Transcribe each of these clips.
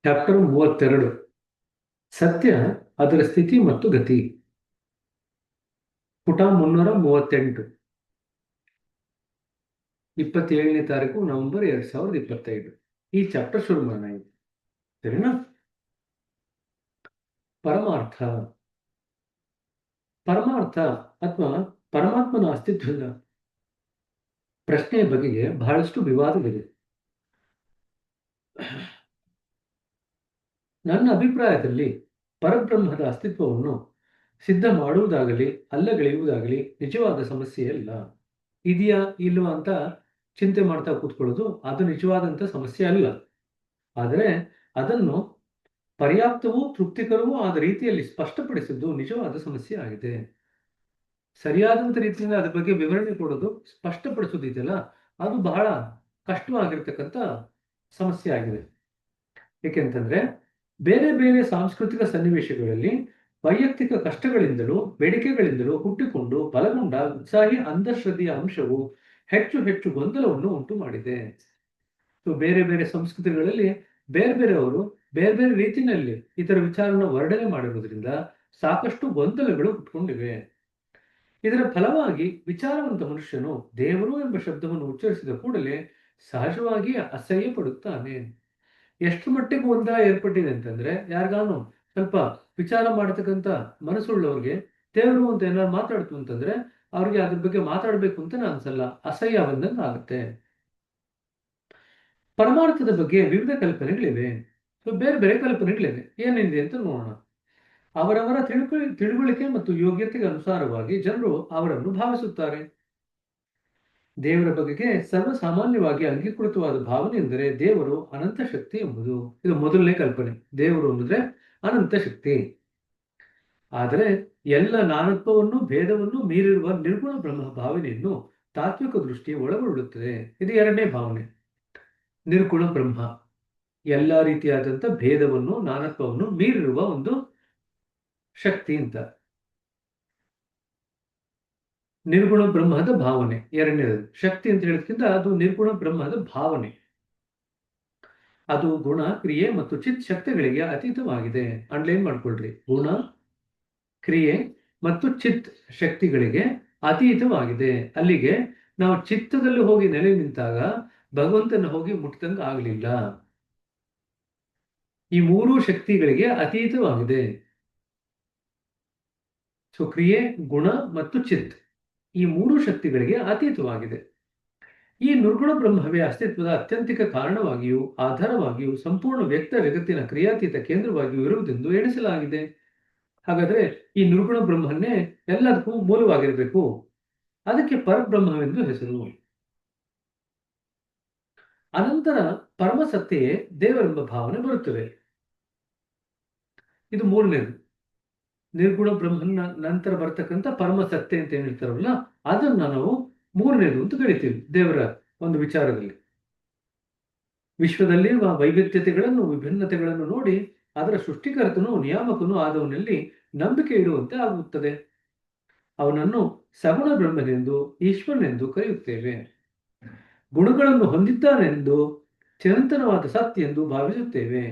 Chapter 32 ಸತ್ಯ ಅದರ ಸ್ಥಿತಿ ಮತ್ತು ಗತಿ. ಪುಟ 338, 27ನೇ ತಾರೀಕು ನವೆಂಬರ್ 2025. ಈ ಚಾಪ್ಟರ್ ಶುರು ಮಾಡೋಣ. ಸರಿನಾ? ಪರಮಾರ್ಥ. ಪರಮಾರ್ಥ ಅಥವಾ ಪರಮಾತ್ಮನ ಅಸ್ತಿತ್ವದ ಪ್ರಶ್ನೆಯ ಬಗೆಗೆ ಬಹಳಷ್ಟು ವಿವಾದವಿದೆ. ನನ್ನ ಅಭಿಪ್ರಾಯದಲ್ಲಿ ಪರಬ್ರಹ್ಮದ ಅಸ್ತಿತ್ವವನ್ನು ಸಿದ್ಧ ಮಾಡುವುದಾಗಲಿ ಅಲ್ಲಗಳೆಯುವುದಾಗಲಿ ನಿಜವಾದ ಸಮಸ್ಯೆಯಲ್ಲ. ಇದೆಯಾ ಇಲ್ವಾ ಅಂತ ಚಿಂತೆ ಮಾಡ್ತಾ ಕೂತ್ಕೊಳ್ಳೋದು ಅದು ನಿಜವಾದಂಥ ಸಮಸ್ಯೆ ಅಲ್ಲ. ಆದರೆ ಅದನ್ನು ಪರ್ಯಾಪ್ತವೂ ತೃಪ್ತಿಕರವೂ ಆದ ರೀತಿಯಲ್ಲಿ ಸ್ಪಷ್ಟಪಡಿಸಿದ್ದು ನಿಜವಾದ ಸಮಸ್ಯೆ ಆಗಿದೆ. ಸರಿಯಾದಂಥ ರೀತಿಯಿಂದ ಅದ್ರ ಬಗ್ಗೆ ವಿವರಣೆ ಕೊಡೋದು, ಸ್ಪಷ್ಟಪಡಿಸೋದಿದೆಯಲ್ಲ, ಅದು ಬಹಳ ಕಷ್ಟವಾಗಿರ್ತಕ್ಕಂಥ ಸಮಸ್ಯೆ ಆಗಿದೆ. ಏಕೆಂತಂದ್ರೆ ಬೇರೆ ಬೇರೆ ಸಾಂಸ್ಕೃತಿಕ ಸನ್ನಿವೇಶಗಳಲ್ಲಿ ವೈಯಕ್ತಿಕ ಕಷ್ಟಗಳಿಂದಲೂ ಬೇಡಿಕೆಗಳಿಂದಲೂ ಹುಟ್ಟಿಕೊಂಡು ಬಲಗೊಂಡ ಉತ್ಸಾಹಿ ಅಂಧಶ್ರದ್ಧೆಯ ಅಂಶವು ಹೆಚ್ಚು ಹೆಚ್ಚು ಗೊಂದಲವನ್ನು ಉಂಟು ಮಾಡಿದೆ. ಬೇರೆ ಬೇರೆ ಸಂಸ್ಕೃತಿಗಳಲ್ಲಿ ಬೇರೆ ಬೇರೆಯವರು ಬೇರೆ ಬೇರೆ ರೀತಿಯಲ್ಲಿ ಇದರ ವಿಚಾರನ ವರ್ಣನೆ ಮಾಡಿರುವುದರಿಂದ ಸಾಕಷ್ಟು ಗೊಂದಲಗಳು ಹುಟ್ಟುಕೊಂಡಿವೆ. ಇದರ ಫಲವಾಗಿ ವಿಚಾರವಂತ ಮನುಷ್ಯನು ದೇವರು ಎಂಬ ಶಬ್ದವನ್ನು ಉಚ್ಚರಿಸಿದ ಕೂಡಲೇ ಸಹಜವಾಗಿ ಅಸಹ್ಯ ಪಡುತ್ತಾನೆ. ಎಷ್ಟು ಮಟ್ಟಿಗೆ ಗೊಂದಲ ಏರ್ಪಟ್ಟಿದೆ ಅಂತಂದ್ರೆ, ಯಾರಿಗಾನು ಸ್ವಲ್ಪ ವಿಚಾರ ಮಾಡತಕ್ಕಂಥ ಮನಸ್ಸುಳ್ಳವ್ರಿಗೆ ದೇವರು ಅಂತ ಏನಾದ್ರು ಮಾತಾಡ್ತು ಅಂತಂದ್ರೆ ಅವ್ರಿಗೆ ಅದ್ರ ಬಗ್ಗೆ ಮಾತಾಡ್ಬೇಕು ಅಂತ ಅನ್ಸಲ್ಲ, ಅಸಹ್ಯ ಬಂದಂಗೆ ಆಗುತ್ತೆ. ಪರಮಾರ್ಥದ ಬಗ್ಗೆ ವಿವಿಧ ಕಲ್ಪನೆಗಳಿವೆ. ಬೇರೆ ಬೇರೆ ಕಲ್ಪನೆಗಳಿವೆ. ಏನಿದೆ ಅಂತ ನೋಡೋಣ. ಅವರವರ ತಿಳುವಳಿಕೆ ಮತ್ತು ಯೋಗ್ಯತೆಗೆ ಅನುಸಾರವಾಗಿ ಜನರು ಅವರನ್ನು ಭಾವಿಸುತ್ತಾರೆ. ದೇವರ ಬಗೆಗೆ ಸರ್ವಸಾಮಾನ್ಯವಾಗಿ ಅಂಗೀಕೃತವಾದ ಭಾವನೆ ಎಂದರೆ ದೇವರು ಅನಂತ ಶಕ್ತಿ ಎಂಬುದು. ಇದು ಮೊದಲನೇ ಕಲ್ಪನೆ. ದೇವರು ಅಂದ್ರೆ ಅನಂತ ಶಕ್ತಿ. ಆದರೆ ಎಲ್ಲ ನಾನತ್ವವನ್ನು ಭೇದವನ್ನು ಮೀರಿರುವ ನಿರ್ಗುಣ ಬ್ರಹ್ಮ ಭಾವನೆಯನ್ನು ತಾತ್ವಿಕ ದೃಷ್ಟಿ ಒಳಗೊಳ್ಳುತ್ತದೆ. ಇದು ಎರಡನೇ ಭಾವನೆ. ನಿರ್ಗುಣ ಬ್ರಹ್ಮ ಎಲ್ಲ ರೀತಿಯಾದಂಥ ಭೇದವನ್ನು ನಾನತ್ವವನ್ನು ಮೀರಿರುವ ಒಂದು ಶಕ್ತಿ ಅಂತ. ನಿರ್ಗುಣ ಬ್ರಹ್ಮದ ಭಾವನೆ ಎರಡನೇದು. ಶಕ್ತಿ ಅಂತ ಹೇಳೋದ್ಕಿಂತ ಅದು ನಿರ್ಗುಣ ಬ್ರಹ್ಮದ ಭಾವನೆ. ಅದು ಗುಣ, ಕ್ರಿಯೆ ಮತ್ತು ಚಿತ್ ಶಕ್ತಿಗಳಿಗೆ ಅತೀತವಾಗಿದೆ. ಅಂಡ್ಲೈನ್ ಮಾಡ್ಕೊಳ್ರಿ. ಗುಣ, ಕ್ರಿಯೆ ಮತ್ತು ಚಿತ್ ಶಕ್ತಿಗಳಿಗೆ ಅತೀತವಾಗಿದೆ. ಅಲ್ಲಿಗೆ ನಾವು ಚಿತ್ತದಲ್ಲಿ ಹೋಗಿ ನೆಲೆ ನಿಂತಾಗ ಭಗವಂತನ ಹೋಗಿ ಮುಟ್ಟಿದಂಗ ಆಗಲಿಲ್ಲ. ಈ ಮೂರು ಶಕ್ತಿಗಳಿಗೆ ಅತೀತವಾಗಿದೆ. ಸೊ ಕ್ರಿಯೆ, ಗುಣ ಮತ್ತು ಚಿತ್ ಈ ಮೂರು ಶಕ್ತಿಗಳಿಗೆ ಅತೀತವಾಗಿದೆ. ಈ ನಿರ್ಗುಣ ಬ್ರಹ್ಮವೇ ಅಸ್ತಿತ್ವದ ಅತ್ಯಂತಿಕ ಕಾರಣವಾಗಿಯೂ ಆಧಾರವಾಗಿಯೂ ಸಂಪೂರ್ಣ ವ್ಯಕ್ತ ಜಗತ್ತಿನ ಕ್ರಿಯಾತೀತ ಕೇಂದ್ರವಾಗಿಯೂ ಇರುವುದೆಂದು ಎಣಿಸಲಾಗಿದೆ. ಹಾಗಾದ್ರೆ ಈ ನಿರ್ಗುಣ ಬ್ರಹ್ಮನ್ನೇ ಎಲ್ಲದಕ್ಕೂ ಮೂಲವಾಗಿರಬೇಕು. ಅದಕ್ಕೆ ಪರಬ್ರಹ್ಮವೆಂದು ಹೆಸರು. ಅನಂತರ ಪರಮಸತ್ತೆಯೇ ದೇವರೆಂಬ ಭಾವನೆ ಬರುತ್ತದೆ. ಇದು ಮೂರನೇದು. ನಿರ್ಗುಣ ಬ್ರಹ್ಮನ ನಂತರ ಬರ್ತಕ್ಕಂಥ ಪರಮಸತ್ತೆ ಅಂತ ಏನ್ ಹೇಳ್ತಾರಲ್ಲ, ಅದನ್ನ ನಾವು ಮೂರನೇದು ಅಂತ ಕರಿತೀವಿ. ದೇವರ ಒಂದು ವಿಚಾರದಲ್ಲಿ ವಿಶ್ವದಲ್ಲಿರುವ ವೈವಿಧ್ಯತೆಗಳನ್ನು ವಿಭಿನ್ನತೆಗಳನ್ನು ನೋಡಿ ಅದರ ಸೃಷ್ಟಿಕರ್ತನು ನಿಯಾಮಕನು ಆದವನಲ್ಲಿ ನಂಬಿಕೆ ಇಡುವಂತೆ ಆಗುತ್ತದೆ. ಅವನನ್ನು ಸಗುಣ ಬ್ರಹ್ಮನೆಂದು ಈಶ್ವರನೆಂದು ಕರೆಯುತ್ತೇವೆ. ಗುಣಗಳನ್ನು ಹೊಂದಿದ್ದಾನೆಂದು ಚಿರಂತನವಾದ ಸತ್ಯ ಎಂದು ಭಾವಿಸುತ್ತೇವೆ.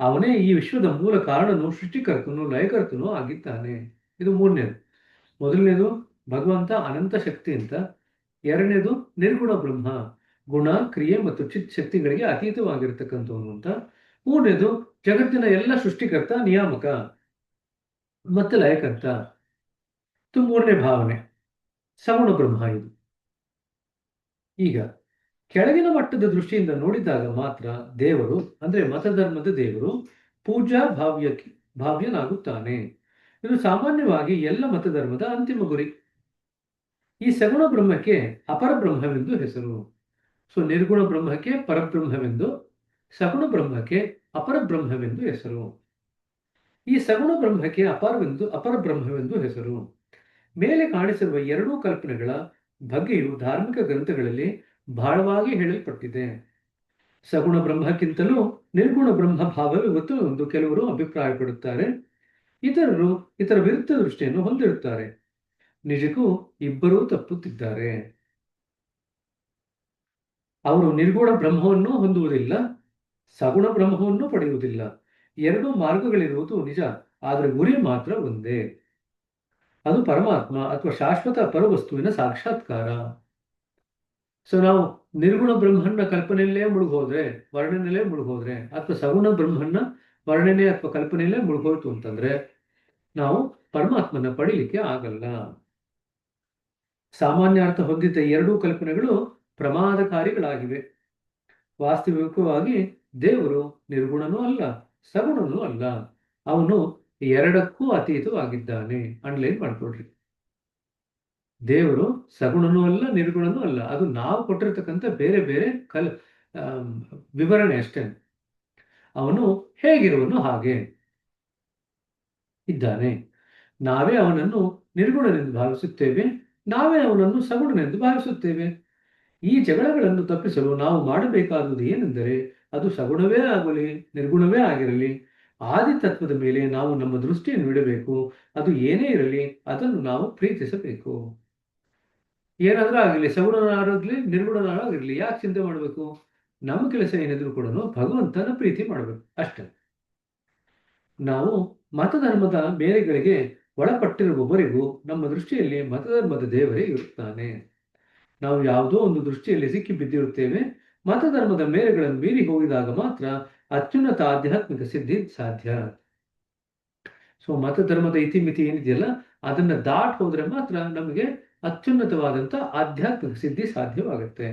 ಅವನೇ ಈ ವಿಶ್ವದ ಮೂಲ ಕಾರಣನು, ಸೃಷ್ಟಿಕರ್ತನು, ಲಯಕರ್ತನು ಆಗಿದ್ದಾನೆ. ಇದು ಮೂರನೇದು. ಮೊದಲನೇದು ಭಗವಂತ ಅನಂತ ಶಕ್ತಿ ಅಂತ. ಎರಡನೇದು ನಿರ್ಗುಣ ಬ್ರಹ್ಮ, ಗುಣ, ಕ್ರಿಯೆ ಮತ್ತು ಚಿತ್ ಶಕ್ತಿಗಳಿಗೆ ಅತೀತವಾಗಿರ್ತಕ್ಕಂಥವನು ಅಂತ. ಮೂರನೇದು ಜಗತ್ತಿನ ಎಲ್ಲ ಸೃಷ್ಟಿಕರ್ತ, ನಿಯಾಮಕ ಮತ್ತೆ ಲಯಕರ್ತ. ಇದು ಮೂರನೇ ಭಾವನೆ, ಸಗುಣ ಬ್ರಹ್ಮ. ಇದು ಈಗ ಕೆಳಗಿನ ಮಟ್ಟದ ದೃಷ್ಟಿಯಿಂದ ನೋಡಿದಾಗ ಮಾತ್ರ ದೇವರು ಅಂದ್ರೆ ಮತಧರ್ಮದ ದೇವರು ಪೂಜಾ ಭಾವ್ಯನಾಗುತ್ತಾನೆ. ಇದು ಸಾಮಾನ್ಯವಾಗಿ ಎಲ್ಲ ಮತಧರ್ಮದ ಅಂತಿಮ ಗುರಿ. ಈ ಸಗುಣ ಬ್ರಹ್ಮಕ್ಕೆ ಅಪರ ಬ್ರಹ್ಮವೆಂದು ಹೆಸರು. ಸೊ ನಿರ್ಗುಣ ಬ್ರಹ್ಮಕ್ಕೆ ಪರಬ್ರಹ್ಮವೆಂದು, ಸಗುಣ ಬ್ರಹ್ಮಕ್ಕೆ ಅಪರ ಬ್ರಹ್ಮವೆಂದು ಹೆಸರು. ಈ ಸಗುಣ ಬ್ರಹ್ಮಕ್ಕೆ ಅಪರ ಬ್ರಹ್ಮವೆಂದು ಹೆಸರು. ಮೇಲೆ ಕಾಣಿಸಿರುವ ಎರಡೂ ಕಲ್ಪನೆಗಳ ಬಗ್ಗೆಯೂ ಧಾರ್ಮಿಕ ಗ್ರಂಥಗಳಲ್ಲಿ ಬಹಳವಾಗಿ ಹೇಳಲ್ಪಟ್ಟಿದೆ. ಸಗುಣ ಬ್ರಹ್ಮಕ್ಕಿಂತಲೂ ನಿರ್ಗುಣ ಬ್ರಹ್ಮ ಭಾವವಿರುವುದು ಎಂದು ಕೆಲವರು ಅಭಿಪ್ರಾಯಪಡುತ್ತಾರೆ. ಇತರರು ಇದರ ವಿರುದ್ಧ ದೃಷ್ಟಿಯನ್ನು ಹೊಂದಿರುತ್ತಾರೆ. ನಿಜಕ್ಕೂ ಇಬ್ಬರೂ ತಪ್ಪುತ್ತಿದ್ದಾರೆ. ಅವರು ನಿರ್ಗುಣ ಬ್ರಹ್ಮವನ್ನು ಹೊಂದುವುದಿಲ್ಲ, ಸಗುಣ ಬ್ರಹ್ಮವನ್ನು ಪಡೆಯುವುದಿಲ್ಲ. ಎರಡೂ ಮಾರ್ಗಗಳಿರುವುದು ನಿಜ, ಆದರೆ ಗುರಿ ಮಾತ್ರ ಒಂದೇ. ಅದು ಪರಮಾತ್ಮ ಅಥವಾ ಶಾಶ್ವತ ಪರವಸ್ತುವಿನ ಸಾಕ್ಷಾತ್ಕಾರ. ಸೊ ನಾವು ನಿರ್ಗುಣ ಬ್ರಹ್ಮನ್ನ ಕಲ್ಪನೆಯಲ್ಲೇ ಮುಳುಗೋದ್ರೆ, ವರ್ಣನೆಯಲ್ಲೇ ಮುಳುಗೋದ್ರೆ, ಅಥವಾ ಸಗುಣ ಬ್ರಹ್ಮನ್ನ ವರ್ಣನೆ ಅಥವಾ ಕಲ್ಪನೆಯಲ್ಲೇ ಮುಳುಗೋಯ್ತು ಅಂತಂದ್ರೆ ನಾವು ಪರಮಾತ್ಮನ ಪಡಿಲಿಕ್ಕೆ ಆಗಲ್ಲ. ಸಾಮಾನ್ಯ ಅರ್ಥ ಹೊಂದಿದ್ದ ಎರಡೂ ಕಲ್ಪನೆಗಳು ಪ್ರಮಾದಕಾರಿಗಳಾಗಿವೆ. ವಾಸ್ತವಿಕವಾಗಿ ದೇವರು ನಿರ್ಗುಣನೂ ಅಲ್ಲ, ಸಗುಣನೂ ಅಲ್ಲ. ಅವನು ಎರಡಕ್ಕೂ ಅತೀತವಾಗಿದ್ದಾನೆ. ಅಂಡ್ಲೈನ್ ಮಾಡ್ಕೊಡ್ರಿ. ದೇವರು ಸಗುಣನೂ ಅಲ್ಲ, ನಿರ್ಗುಣನೂ ಅಲ್ಲ. ಅದು ನಾವು ಕೊಟ್ಟಿರ್ತಕ್ಕಂಥ ಬೇರೆ ಬೇರೆ ಆಮ್, ವಿವರಣೆ ಅಷ್ಟೇ. ಅವನು ಹೇಗಿರುವನು ಹಾಗೆ ಇದ್ದಾನೆ. ನಾವೇ ಅವನನ್ನು ನಿರ್ಗುಣನೆಂದು ಭಾವಿಸುತ್ತೇವೆ, ನಾವೇ ಅವನನ್ನು ಸಗುಣನೆಂದು ಭಾವಿಸುತ್ತೇವೆ. ಈ ಜಗಳಗಳನ್ನು ತಪ್ಪಿಸಲು ನಾವು ಮಾಡಬೇಕಾದುದು ಏನೆಂದರೆ, ಅದು ಸಗುಣವೇ ಆಗಲಿ ನಿರ್ಗುಣವೇ ಆಗಿರಲಿ, ಆದಿ ತತ್ವದ ಮೇಲೆ ನಾವು ನಮ್ಮ ದೃಷ್ಟಿಯನ್ನು ಇಡಬೇಕು. ಅದು ಏನೇ ಇರಲಿ ಅದನ್ನು ನಾವು ಪ್ರೀತಿಸಬೇಕು. ಏನಾದ್ರೂ ಆಗಲಿ, ಸಗುಣನಾಗಿರಲಿ ನಿರ್ಗುಣನಾಗಿರಲಿ, ಯಾಕೆ ಚಿಂತೆ ಮಾಡಬೇಕು? ನಮ್ಮ ಕೆಲಸ ಏನಿದ್ರು ಕೂಡ ಭಗವಂತನ ಪ್ರೀತಿ ಮಾಡಬೇಕು ಅಷ್ಟೇ. ನಾವು ಮತಧರ್ಮದ ಬೇರೆಗಳಿಗೆ ಒಳಪಟ್ಟಿರುವವರೆಗೂ ನಮ್ಮ ದೃಷ್ಟಿಯಲ್ಲಿ ಮತಧರ್ಮದ ದೇವರೇ ಇರುತ್ತಾನೆ. ನಾವು ಯಾವುದೋ ಒಂದು ದೃಷ್ಟಿಯಲ್ಲಿ ಸಿಕ್ಕಿ ಬಿದ್ದಿರುತ್ತೇವೆ. ಮತಧರ್ಮದ ಮೇರೆಗಳನ್ನು ಮೀರಿ ಹೋಗಿದಾಗ ಮಾತ್ರ ಅತ್ಯುನ್ನತ ಆಧ್ಯಾತ್ಮಿಕ ಸಿದ್ಧಿ ಸಾಧ್ಯ. ಸೊ ಮತಧರ್ಮದ ಇತಿಮಿತಿ ಏನಿದೆಯಲ್ಲ, ಅದನ್ನ ದಾಟ್ ಹೋದ್ರೆ ಮಾತ್ರ ನಮಗೆ ಅತ್ಯುನ್ನತವಾದಂಥ ಆಧ್ಯಾತ್ಮಿಕ ಸಿದ್ಧಿ ಸಾಧ್ಯವಾಗುತ್ತೆ.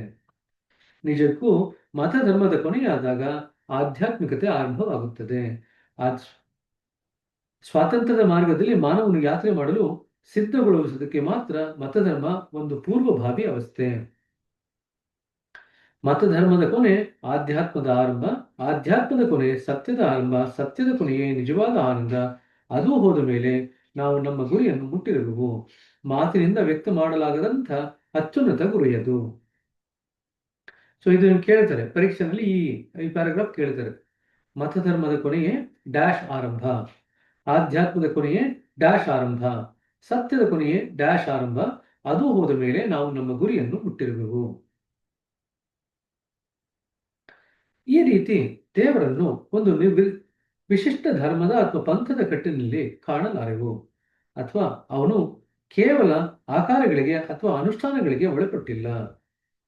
ನಿಜಕ್ಕೂ ಮತಧರ್ಮದ ಕೊನೆಯಾದಾಗ ಆಧ್ಯಾತ್ಮಿಕತೆ ಆರಂಭವಾಗುತ್ತದೆ. ಸ್ವಾತಂತ್ರ್ಯದ ಮಾರ್ಗದಲ್ಲಿ ಮಾನವನು ಯಾತ್ರೆ ಮಾಡಲು ಸಿದ್ಧಗೊಳಿಸುವುದಕ್ಕೆ ಮಾತ್ರ ಮತಧರ್ಮ ಒಂದು ಪೂರ್ವಭಾವಿ ಅವಸ್ಥೆ. ಮತಧರ್ಮದ ಕೊನೆ ಆಧ್ಯಾತ್ಮದ ಆರಂಭ, ಆಧ್ಯಾತ್ಮದ ಕೊನೆ ಸತ್ಯದ ಆರಂಭ, ಸತ್ಯದ ಕೊನೆಯೇ ನಿಜವಾದ ಆನಂದ. ಅದು ಹೋದ ಮೇಲೆ ನಾವು ನಮ್ಮ ಗುರಿಯನ್ನು ಮುಟ್ಟಿರುವೆವು. ಮಾತಿನಿಂದ ವ್ಯಕ್ತ ಮಾಡಲಾಗದಂಥ ಅತ್ಯುನ್ನತ ಗುರಿಯದು. ಸೊ ಇದನ್ನು ಕೇಳ್ತಾರೆ ಪರೀಕ್ಷೆನಲ್ಲಿ, ಈ ಪ್ಯಾರಾಗ್ರಾಫ್ ಕೇಳ್ತಾರೆ. ಮತಧರ್ಮದ ಕೊನೆಯೇ ಡ್ಯಾಶ್ ಆರಂಭ, ಆಧ್ಯಾತ್ಮದ ಕೊನೆಯೇ ಡ್ಯಾಶ್ ಆರಂಭ, ಸತ್ಯದ ಕೊನೆಯೇ ಡ್ಯಾಶ್ ಆರಂಭ. ಅದು ಹೋದ ಮೇಲೆ ನಾವು ನಮ್ಮ ಗುರಿಯನ್ನು ಮುಟ್ಟಿರುವೆವು. ಈ ರೀತಿ ದೇವರನ್ನು ಒಂದು ವಿಶಿಷ್ಟ ಧರ್ಮದ ಅಥವಾ ಪಂಥದ ಕಟ್ಟಿನಲ್ಲಿ ಕಾಣಲಾರೆವು. ಅಥವಾ ಅವನು ಕೇವಲ ಆಕಾರಗಳಿಗೆ ಅಥವಾ ಅನುಷ್ಠಾನಗಳಿಗೆ ಒಳಪಟ್ಟಿಲ್ಲ,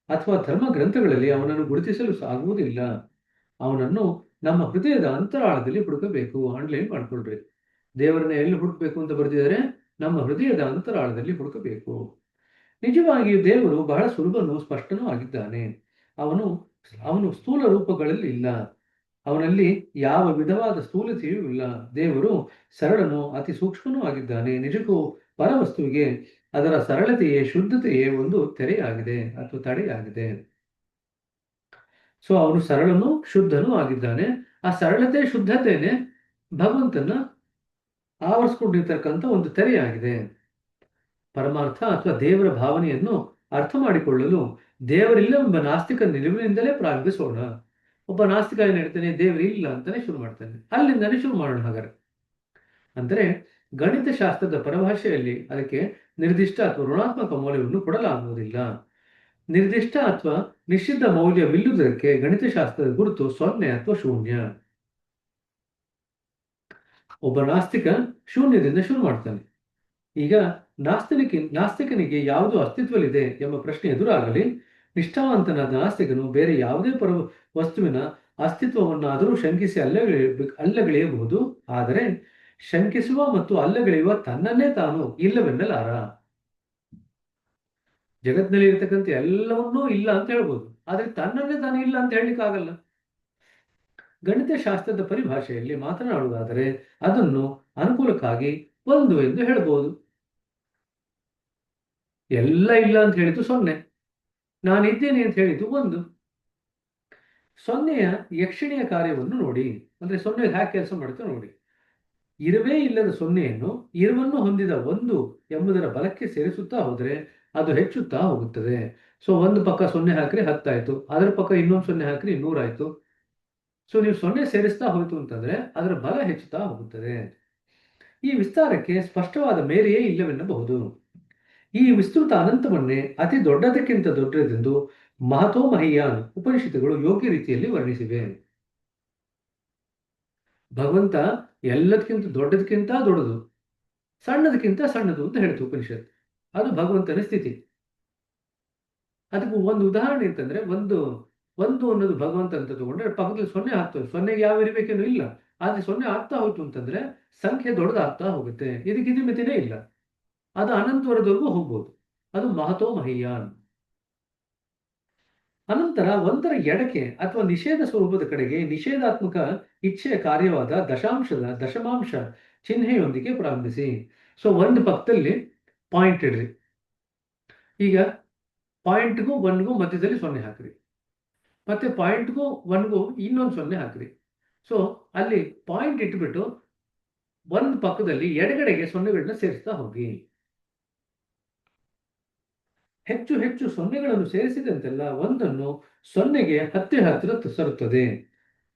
ಅಥವಾ ಧರ್ಮ ಗ್ರಂಥಗಳಲ್ಲಿ ಅವನನ್ನು ಗುರುತಿಸಲು ಆಗುವುದಿಲ್ಲ. ಅವನನ್ನು ನಮ್ಮ ಹೃದಯದ ಅಂತರಾಳದಲ್ಲಿ ಹುಡುಕಬೇಕು. ಅಂಡ್ಲೈನ್ ಮಾಡ್ಕೊಳ್ರಿ. ದೇವರನ್ನ ಎಲ್ಲಿ ಹುಡುಕಬೇಕು ಅಂತ ಬರೆದಿದ್ದಾರೆ? ನಮ್ಮ ಹೃದಯದ ಅಂತರಾಳದಲ್ಲಿ ಹುಡುಕಬೇಕು. ನಿಜವಾಗಿಯೂ ದೇವರು ಬಹಳ ಸುಲಭನೂ ಸ್ಪಷ್ಟನೂ ಆಗಿದ್ದಾನೆ. ಅವನು ಅವನು ಸ್ಥೂಲ ರೂಪಗಳಲ್ಲಿ ಇಲ್ಲ. ಅವನಲ್ಲಿ ಯಾವ ವಿಧವಾದ ಸ್ಥೂಲತೆಯೂ ಇಲ್ಲ. ದೇವರು ಸರಳನು ಅತಿ ಸೂಕ್ಷ್ಮನೂ ಆಗಿದ್ದಾನೆ. ನಿಜಕ್ಕೂ ಪರವಸ್ತುವಿಗೆ ಅದರ ಸರಳತೆಯೇ ಶುದ್ಧತೆಯೇ ಒಂದು ತೆರೆಯಾಗಿದೆ ಅಥವಾ ತಡೆಯಾಗಿದೆ. ಸೊ ಅವನು ಸರಳನೂ ಶುದ್ಧನೂ ಆಗಿದ್ದಾನೆ. ಆ ಸರಳತೆ ಶುದ್ಧತೆಯೇ ಭಗವಂತನ ಆವರಿಸಿಕೊಂಡಿರ್ತಕ್ಕಂಥ ಒಂದು ತೆರೆಯಾಗಿದೆ. ಪರಮಾರ್ಥ ಅಥವಾ ದೇವರ ಭಾವನೆಯನ್ನು ಅರ್ಥ ಮಾಡಿಕೊಳ್ಳಲು ದೇವರಿಲ್ಲವೆಂಬ ನಾಸ್ತಿಕ ನಿಲುವಿನಿಂದಲೇ ಪ್ರಾರಂಭಿಸೋಣ. ಒಬ್ಬ ನಾಸ್ತಿಕ ಏನ್ ಹೇಳ್ತಾನೆ? ದೇವರಿಲ್ಲ ಅಂತಾನೆ ಶುರು ಮಾಡ್ತಾನೆ. ಅಲ್ಲಿಂದಾನೆ ಶುರು ಮಾಡೋಣ. ಹಾಗಾದ್ರೆ ಅಂದರೆ ಗಣಿತಶಾಸ್ತ್ರದ ಪರಿಭಾಷೆಯಲ್ಲಿ ಅದಕ್ಕೆ ನಿರ್ದಿಷ್ಟ ಅಥವಾ ಋಣಾತ್ಮಕ ಮೌಲ್ಯವನ್ನು ಕೊಡಲಾಗುವುದಿಲ್ಲ. ನಿರ್ದಿಷ್ಟ ಅಥವಾ ನಿಶ್ಚಿತ ಮೌಲ್ಯವಿಲ್ಲುವುದಕ್ಕೆ ಗಣಿತಶಾಸ್ತ್ರದ ಗುರುತು 0 ಅಥವಾ ಶೂನ್ಯ. ಒಬ್ಬ ನಾಸ್ತಿಕ ಶೂನ್ಯದಿಂದ ಶುರು ಮಾಡ್ತಾನೆ. ಈಗ ನಾಸ್ತಿಕನಿಗೆ ಯಾವುದು ಅಸ್ತಿತ್ವವಿದೆ ಎಂಬ ಪ್ರಶ್ನೆ ಎದುರಾಗಲಿ, ನಿಷ್ಠಾವಂತನಾದ ನಾಸ್ತಿಕನು ಬೇರೆ ಯಾವುದೇ ವಸ್ತುವಿನ ಅಸ್ತಿತ್ವವನ್ನಾದರೂ ಶಂಕಿಸಿ ಅಲ್ಲಗಳೆಯಬಹುದು. ಆದರೆ ಶಂಕಿಸುವ ಮತ್ತು ಅಲ್ಲಗಳೆಯುವ ತನ್ನನ್ನೇ ತಾನು ಇಲ್ಲವೆನ್ನಲಾರ. ಜಗತ್ತಿನಲ್ಲಿ ಇರತಕ್ಕಂಥ ಎಲ್ಲವನ್ನೂ ಇಲ್ಲ ಅಂತ ಹೇಳ್ಬೋದು, ಆದರೆ ತನ್ನನ್ನೇ ತಾನು ಇಲ್ಲ ಅಂತ ಹೇಳಲಿಕ್ಕಾಗಲ್ಲ. ಗಣಿತಶಾಸ್ತ್ರದ ಪರಿಭಾಷೆಯಲ್ಲಿ ಮಾತನಾಡುವುದಾದರೆ ಅದನ್ನು ಅನುಕೂಲಕ್ಕಾಗಿ ಒಂದು ಎಂದು ಹೇಳಬಹುದು. ಎಲ್ಲ ಇಲ್ಲ ಅಂತ ಹೇಳಿದ್ದು 0, ನಾನಿದ್ದೇನೆ ಅಂತ ಹೇಳಿದ್ದು 1. 0ಯ ಯಕ್ಷಣೀಯ ಕಾರ್ಯವನ್ನು ನೋಡಿ, ಅಂದ್ರೆ 0 ಹ್ಯಾಕ್ ಕೆಲಸ ಮಾಡುತ್ತೆ ನೋಡಿ. ಇರುವೇ ಇಲ್ಲದ 0ಯನ್ನು ಇರುವನ್ನು ಹೊಂದಿದ 1 ಎಂಬುದರ ಬಲಕ್ಕೆ ಸೇರಿಸುತ್ತಾ ಹೋದರೆ ಅದು ಹೆಚ್ಚುತ್ತಾ ಹೋಗುತ್ತದೆ. ಸೊ ಒಂದು ಪಕ್ಕ 0 ಹಾಕ್ರಿ 10 ಆಯ್ತು, ಅದರ ಪಕ್ಕ ಇನ್ನೊಂದು 0 ಹಾಕ್ರಿ 100 ಆಯ್ತು. ಸೊ ನೀವು 0 ಸೇರಿಸ್ತಾ ಹೋಯ್ತು ಅಂತಂದ್ರೆ ಅದರ ಬಲ ಹೆಚ್ಚುತ್ತಾ ಹೋಗುತ್ತದೆ. ಈ ವಿಸ್ತಾರಕ್ಕೆ ಸ್ಪಷ್ಟವಾದ ಮೇರೆಯೇ ಇಲ್ಲವೆನ್ನಬಹುದು. ಈ ವಿಸ್ತೃತ ಅನಂತವನ್ನೇ ಅತಿ ದೊಡ್ಡದಕ್ಕಿಂತ ದೊಡ್ಡದೆಂದು ಮಹತೋಮಹಿಯಾನ್ ಉಪನಿಷತ್ತುಗಳು ಯೋಗ್ಯ ರೀತಿಯಲ್ಲಿ ವರ್ಣಿಸಿವೆ. ಭಗವಂತ ಎಲ್ಲದಕ್ಕಿಂತ ದೊಡ್ಡದಕ್ಕಿಂತ ದೊಡ್ಡದು, ಸಣ್ಣದಕ್ಕಿಂತ ಸಣ್ಣದು ಅಂತ ಹೇಳ್ತು ಉಪನಿಷತ್. ಅದು ಭಗವಂತನ ಸ್ಥಿತಿ. ಅದಕ್ಕೆ ಒಂದು ಉದಾಹರಣೆ ಅಂತಂದ್ರೆ, ಒಂದು ಒಂದು ಅನ್ನೋದು ಭಗವಂತ ಅಂತ ತಗೊಂಡ್ರೆ ಪಕ್ಕದಲ್ಲಿ ಸೊನ್ನೆ ಆಗ್ತದೆ. ಸೊನ್ನೆಗೆ ಯಾವ ಇರಬೇಕೇನೂ ಇಲ್ಲ. ಆದ್ರೆ ಸೊನ್ನೆ ಆಗ್ತಾ ಹೋಯ್ತು ಅಂತಂದ್ರೆ ಸಂಖ್ಯೆ ದೊಡ್ಡದಾಗ್ತಾ ಹೋಗುತ್ತೆ. ಇದಕ್ಕೆ ಮಿತಿನೇ ಇಲ್ಲ. ಅದು ಅನಂತವರದವರೆಗೂ ಹೋಗ್ಬೋದು. ಅದು ಮಹತೋ ಮಹೀಯಾನ್. ಅನಂತರ ಒಂದರ ಎಡಕ್ಕೆ ಅಥವಾ ನಿಷೇಧ ಸ್ವರೂಪದ ಕಡೆಗೆ ನಿಷೇಧಾತ್ಮಕ ಇಚ್ಛೆಯ ಕಾರ್ಯವಾದ ದಶಮಾಂಶ ಚಿಹ್ನೆಯೊಂದಿಗೆ ಪ್ರಾರಂಭಿಸಿ. ಸೊ ಒಂದು ಪಕ್ಕದಲ್ಲಿ ಪಾಯಿಂಟ್ ಇಡ್ರಿ. ಈಗ ಪಾಯಿಂಟ್ಗೂ ಒನ್ಗೂ ಮಧ್ಯದಲ್ಲಿ ಸೊನ್ನೆ ಹಾಕ್ರಿ, ಮತ್ತೆ ಪಾಯಿಂಟ್ಗೂ ಒನ್ಗೂ ಇನ್ನೊಂದು ಸೊನ್ನೆ ಹಾಕ್ರಿ. ಸೊ ಅಲ್ಲಿ ಪಾಯಿಂಟ್ ಇಟ್ಬಿಟ್ಟು ಒಂದು ಪಕ್ಕದಲ್ಲಿ ಎಡಗಡೆಗೆ ಸೊನ್ನೆಗಳನ್ನ ಸೇರಿಸ್ತಾ ಹೋಗಿ. ಹೆಚ್ಚು ಹೆಚ್ಚು ಸೊನ್ನೆಗಳನ್ನು ಸೇರಿಸಿದಂತೆಲ್ಲ ಒಂದನ್ನು ಸೊನ್ನೆಗೆ ಹತ್ತಿರ ಸರುತ್ತದೆ.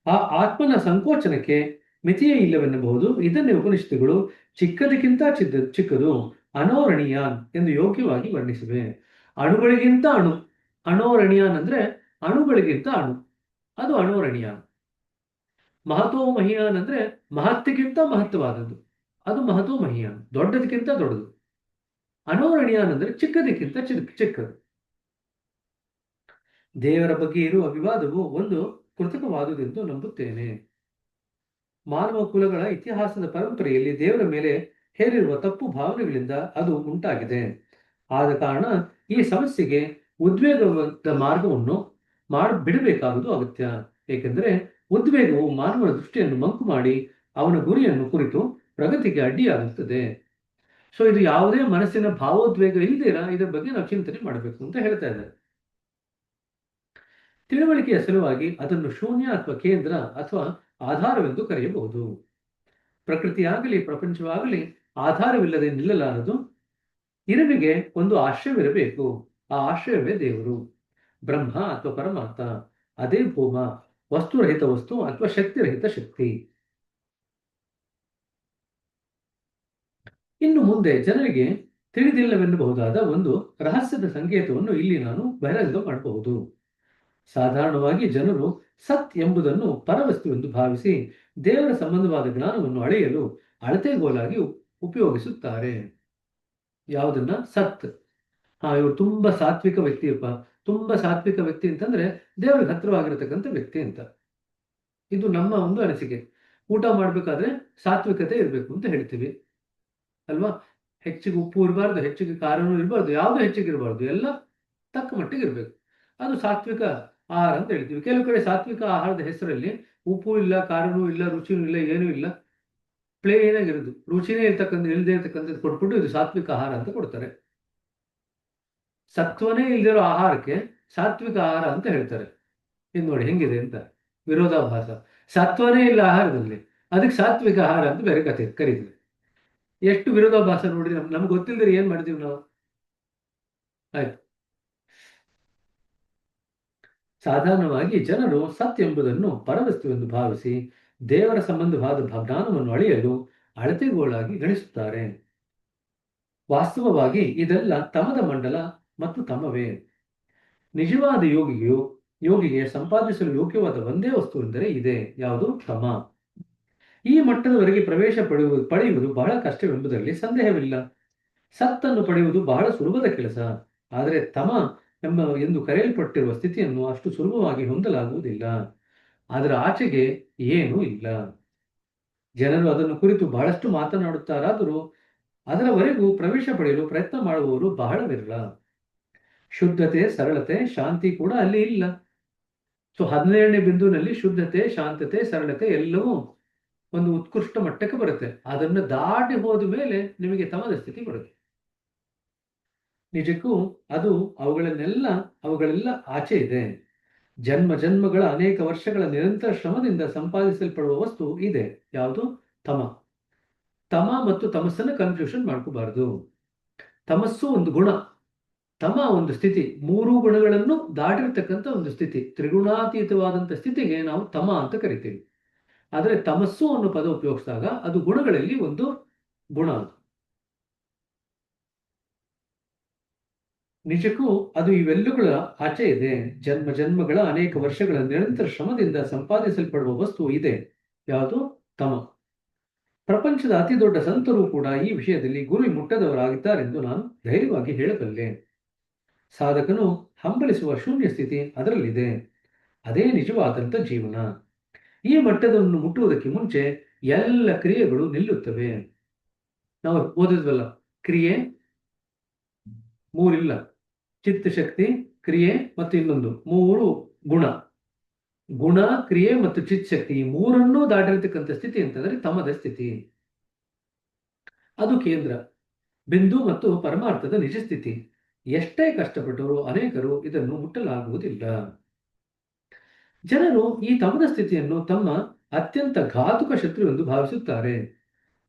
ಆ ಆತ್ಮನ ಸಂಕೋಚನಕ್ಕೆ ಮಿತಿಯೇ ಇಲ್ಲವೆನ್ನಬಹುದು. ಇದನ್ನೇ ಉಪನಿಷತ್ತುಗಳು ಚಿಕ್ಕದಕ್ಕಿಂತ ಚಿಕ್ಕದು ಅನೋರಣೀಯಾನ್ ಎಂದು ಯೋಗ್ಯವಾಗಿ ವರ್ಣಿಸಿವೆ. ಅಣುಗಳಿಗಿಂತ ಅಣೋರಣೀಯಾನ್ ಅಂದ್ರೆ ಅಣುಗಳಿಗಿಂತ ಅದು ಅಣೋರಣೀಯಾನ್. ಮಹತೋ ಮಹಿಯಾನ್ ಅಂದ್ರೆ ಮಹತ್ತಿಗಿಂತ ಮಹತ್ವವಾದದ್ದು, ಅದು ಮಹತೋ ಮಹಿಯಾನ್, ದೊಡ್ಡದಕ್ಕಿಂತ ದೊಡ್ಡದು. ಅನೋರಣೀಯಾನ್ ಅಂದ್ರೆ ಚಿಕ್ಕದಕ್ಕಿಂತ ಚಿಕ್ಕದು. ದೇವರ ಬಗ್ಗೆ ಇರುವ ವಿವಾದವು ಒಂದು ಕೃತಕವಾದುದೆಂದು ನಂಬುತ್ತೇನೆ. ಮಾನವ ಕುಲಗಳ ಇತಿಹಾಸದ ಪರಂಪರೆಯಲ್ಲಿ ದೇವರ ಮೇಲೆ ಹೇರಿರುವ ತಪ್ಪು ಭಾವನೆಗಳಿಂದ ಅದು ಉಂಟಾಗಿದೆ. ಆದ ಕಾರಣ ಈ ಸಮಸ್ಯೆಗೆ ಉದ್ವೇಗದ ಮಾರ್ಗವನ್ನು ಬಿಡಬೇಕಾಗುವುದು ಅಗತ್ಯ. ಏಕೆಂದರೆ ಉದ್ವೇಗವು ಮಾನವನ ದೃಷ್ಟಿಯನ್ನು ಮಂಕು ಮಾಡಿ ಅವನ ಗುರಿಯನ್ನು ಕುರಿತು ಪ್ರಗತಿಗೆ ಅಡ್ಡಿಯಾಗುತ್ತದೆ. ಸೊ ಇದು ಯಾವುದೇ ಮನಸ್ಸಿನ ಭಾವೋದ್ವೇಗ ಇಲ್ದಿರ ಇದರ ಬಗ್ಗೆ ನಾವು ಚಿಂತನೆ ಮಾಡಬೇಕು ಅಂತ ಹೇಳ್ತಾ ಇದ್ದಾರೆ. ತಿಳುವಳಿಕೆಯ ಸಲುವಾಗಿ ಅದನ್ನು ಶೂನ್ಯ ಅಥವಾ ಕೇಂದ್ರ ಅಥವಾ ಆಧಾರವೆಂದು ಕರೆಯಬಹುದು. ಪ್ರಕೃತಿಯಾಗಲಿ ಪ್ರಪಂಚವಾಗಲಿ ಆಧಾರವಿಲ್ಲದೆ ನಿಲ್ಲಲಾರದು. ಇರುವಿಗೆ ಒಂದು ಆಶ್ರಯವಿರಬೇಕು. ಆ ಆಶ್ರಯವೇ ದೇವರು, ಬ್ರಹ್ಮ ಅಥವಾ ಪರಮಾತ್ಮ. ಅದೇ ಭೂಮ, ವಸ್ತುರಹಿತ ವಸ್ತು ಅಥವಾ ಶಕ್ತಿರಹಿತ ಶಕ್ತಿ. ಇನ್ನು ಮುಂದೆ ಜನರಿಗೆ ತಿಳಿದಿಲ್ಲವೆನ್ನಬಹುದಾದ ಒಂದು ರಹಸ್ಯದ ಸಂಕೇತವನ್ನು ಇಲ್ಲಿ ನಾನು ಬಹಿರಂಗ ಮಾಡಬಹುದು. ಸಾಧಾರಣವಾಗಿ ಜನರು ಸತ್ ಎಂಬುದನ್ನು ಪರವಸ್ತುವೆಂದು ಭಾವಿಸಿ ದೇವರ ಸಂಬಂಧವಾದ ಜ್ಞಾನವನ್ನು ಅಳೆಯಲು ಅಳತೆಗೋಲಾಗಿ ಉಪಯೋಗಿಸುತ್ತಾರೆ. ಯಾವುದನ್ನ? ಸತ್. ಇವರು ತುಂಬಾ ಸಾತ್ವಿಕ ವ್ಯಕ್ತಿಯಪ್ಪ. ತುಂಬಾ ಸಾತ್ವಿಕ ವ್ಯಕ್ತಿ ಅಂತಂದ್ರೆ ದೇವರಿಗೆ ಹತ್ತಿರವಾಗಿರತಕ್ಕಂಥ ವ್ಯಕ್ತಿ ಅಂತ. ಇದು ನಮ್ಮ ಒಂದು ಅನಿಸಿಕೆ. ಊಟ ಮಾಡ್ಬೇಕಾದ್ರೆ ಸಾತ್ವಿಕತೆ ಇರಬೇಕು ಅಂತ ಹೇಳ್ತೀವಿ ಅಲ್ವಾ? ಹೆಚ್ಚಿಗೆ ಉಪ್ಪು ಇರಬಾರ್ದು, ಹೆಚ್ಚಿಗೆ ಖಾರನೂ ಇರಬಾರ್ದು, ಯಾವುದು ಹೆಚ್ಚಿಗೆ ಇರಬಾರ್ದು, ಎಲ್ಲ ತಕ್ಕ ಮಟ್ಟಿಗೆ ಇರಬೇಕು. ಅದು ಸಾತ್ವಿಕ ಆಹಾರ ಅಂತ ಹೇಳ್ತೀವಿ. ಕೆಲವು ಕಡೆ ಸಾತ್ವಿಕ ಆಹಾರದ ಹೆಸರಲ್ಲಿ ಉಪ್ಪು ಇಲ್ಲ, ಖಾರನೂ ಇಲ್ಲ, ರುಚಿನೂ ಇಲ್ಲ, ಏನೂ ಇಲ್ಲ, ಪ್ಲೇನ್ ಆಗಿರೋದು, ರುಚಿನೇ ಇಲ್ಲದೆ ಇರ್ತಕ್ಕಂಥದ್ದು ಕೊಟ್ಬಿಟ್ಟು ಇದು ಸಾತ್ವಿಕ ಆಹಾರ ಅಂತ ಕೊಡ್ತಾರೆ. ಸತ್ವನೇ ಇಲ್ದಿರೋ ಆಹಾರಕ್ಕೆ ಸಾತ್ವಿಕ ಆಹಾರ ಅಂತ ಹೇಳ್ತಾರೆ. ಇದು ನೋಡಿ ಹೆಂಗಿದೆ ಅಂತ ವಿರೋಧಾಭಾಸ. ಸತ್ವನೇ ಇಲ್ಲ ಆಹಾರದಲ್ಲಿ, ಅದಕ್ಕೆ ಸಾತ್ವಿಕ ಆಹಾರ ಅಂತ ಬೇರೆ ಕತೆ ಕರೀತೀವಿ. ಎಷ್ಟು ವಿರೋಧಾಭಾಸ ನೋಡಿ. ನಮ್ಗೆ ಗೊತ್ತಿಲ್ಲದ್ರೆ ಏನ್ ಮಾಡ್ತೀವಿ ನಾವು? ಆಯ್ತು. ಸಾಧಾರಣವಾಗಿ ಜನರು ಸತ್ ಎಂಬುದನ್ನು ಪರವಸ್ತುವೆಂದು ಭಾವಿಸಿ ದೇವರ ಸಂಬಂಧವಾದ ಜ್ಞಾನವನ್ನು ಅಳೆಯಲು ಅಳತೆಗೋಲಾಗಿ ಗಣಿಸುತ್ತಾರೆ. ವಾಸ್ತವವಾಗಿ ಇದೆಲ್ಲ ತಮದ ಮಂಡಲ ಮತ್ತು ತಮವೇ. ನಿಜವಾದ ಯೋಗಿಗೆ ಸಂಪಾದಿಸಲು ಯೋಗ್ಯವಾದ ಒಂದೇ ವಸ್ತು ಎಂದರೆ ಇದೆ. ಯಾವುದು? ತಮ. ಈ ಮಟ್ಟದವರೆಗೆ ಪ್ರವೇಶ ಪಡೆಯುವುದು ಬಹಳ ಕಷ್ಟವೆಂಬುದರಲ್ಲಿ ಸಂದೇಹವಿಲ್ಲ. ಸತ್ತನ್ನು ಪಡೆಯುವುದು ಬಹಳ ಸುಲಭದ ಕೆಲಸ. ಆದರೆ ತಮ ಎಂದು ಕರೆಯಲ್ಪಟ್ಟಿರುವ ಸ್ಥಿತಿಯನ್ನು ಅಷ್ಟು ಸುಲಭವಾಗಿ ಹೊಂದಲಾಗುವುದಿಲ್ಲ. ಅದರ ಆಚೆಗೆ ಏನೂ ಇಲ್ಲ. ಜನರು ಅದನ್ನು ಕುರಿತು ಬಹಳಷ್ಟು ಮಾತನಾಡುತ್ತಾರಾದರೂ ಅದರವರೆಗೂ ಪ್ರವೇಶ ಪಡೆಯಲು ಪ್ರಯತ್ನ ಮಾಡುವವರು ಬಹಳ ವಿರಳ. ಶುದ್ಧತೆ, ಸರಳತೆ, ಶಾಂತಿ ಕೂಡ ಅಲ್ಲಿ ಇಲ್ಲ. ಸೊ 17ನೇ ಬಿಂದುವಿನಲ್ಲಿ ಶುದ್ಧತೆ, ಶಾಂತತೆ, ಸರಳತೆ ಎಲ್ಲವೂ ಒಂದು ಉತ್ಕೃಷ್ಟ ಮಟ್ಟಕ್ಕೆ ಬರುತ್ತೆ. ಅದನ್ನು ದಾಟಿ ಹೋದ ಮೇಲೆ ನಿಮಗೆ ತಮದ ಸ್ಥಿತಿ ಬರುತ್ತೆ. ನಿಜಕ್ಕೂ ಅದು ಅವುಗಳೆಲ್ಲ ಆಚೆ ಇದೆ. ಜನ್ಮಗಳ ಅನೇಕ ವರ್ಷಗಳ ನಿರಂತರ ಶ್ರಮದಿಂದ ಸಂಪಾದಿಸಲ್ಪಡುವ ವಸ್ತು ಇದೆ. ಯಾವುದು? ತಮ. ತಮ ಮತ್ತು ತಮಸ್ಸನ್ನು ಕನ್ಫ್ಯೂಷನ್ ಮಾಡ್ಕೋಬಾರದು. ತಮಸ್ಸು ಒಂದು ಗುಣ, ತಮ ಒಂದು ಸ್ಥಿತಿ. ಮೂರು ಗುಣಗಳನ್ನು ದಾಟಿರ್ತಕ್ಕಂಥ ಒಂದು ಸ್ಥಿತಿ, ತ್ರಿಗುಣಾತೀತವಾದಂಥ ಸ್ಥಿತಿಗೆ ನಾವು ತಮ ಅಂತ ಕರಿತೀವಿ. ಆದರೆ ತಮಸ್ಸು ಅನ್ನೋ ಪದ ಉಪಯೋಗಿಸಿದಾಗ ಅದು ಗುಣಗಳಲ್ಲಿ ಒಂದು ಗುಣ. ನಿಜಕ್ಕೂ ಅದು ಇವೆಲ್ಲಗಳ ಆಚೆ ಇದೆ. ಜನ್ಮಗಳ ಅನೇಕ ವರ್ಷಗಳ ನಿರಂತರ ಶ್ರಮದಿಂದ ಸಂಪಾದಿಸಲ್ಪಡುವ ವಸ್ತು ಇದೆ. ಯಾವುದು? ತಮ. ಪ್ರಪಂಚದ ಅತಿ ದೊಡ್ಡ ಸಂತರು ಕೂಡ ಈ ವಿಷಯದಲ್ಲಿ ಗುರಿ ಮುಟ್ಟದವರಾಗಿದ್ದಾರೆಂದು ನಾನು ಧೈರ್ಯವಾಗಿ ಹೇಳಬಲ್ಲೆ. ಸಾಧಕನು ಹಂಬಲಿಸುವ ಶೂನ್ಯ ಸ್ಥಿತಿ ಅದರಲ್ಲಿದೆ. ಅದೇ ನಿಜವಾದಂಥ ಜೀವನ. ಈ ಮಟ್ಟವನ್ನು ಮುಟ್ಟುವುದಕ್ಕೆ ಮುಂಚೆ ಎಲ್ಲ ಕ್ರಿಯೆಗಳು ನಿಲ್ಲುತ್ತವೆ. ನಾವು ಓದಿದ್ವಲ್ಲ, ಕ್ರಿಯೆ ಮೂರಿಲ್ಲ: ಚಿತ್ತಶಕ್ತಿ, ಕ್ರಿಯೆ ಮತ್ತು ಇನ್ನೊಂದು ಮೂರು ಗುಣ. ಗುಣ, ಕ್ರಿಯೆ ಮತ್ತು ಚಿತ್ತಶಕ್ತಿ, ಈ ಮೂರನ್ನೂ ದಾಟಿರ್ತಕ್ಕಂಥ ಸ್ಥಿತಿ ಅಂತಂದ್ರೆ ತಮದ ಸ್ಥಿತಿ. ಅದು ಕೇಂದ್ರ ಬಿಂದು ಮತ್ತು ಪರಮಾರ್ಥದ ನಿಜ ಸ್ಥಿತಿ. ಎಷ್ಟೇ ಕಷ್ಟಪಟ್ಟರೂ ಅನೇಕರು ಇದನ್ನು ಮುಟ್ಟಲಾಗುವುದಿಲ್ಲ. ಜನರು ಈ ತಮದ ಸ್ಥಿತಿಯನ್ನು ತಮ್ಮ ಅತ್ಯಂತ ಘಾತುಕ ಶತ್ರು ಎಂದು ಭಾವಿಸುತ್ತಾರೆ.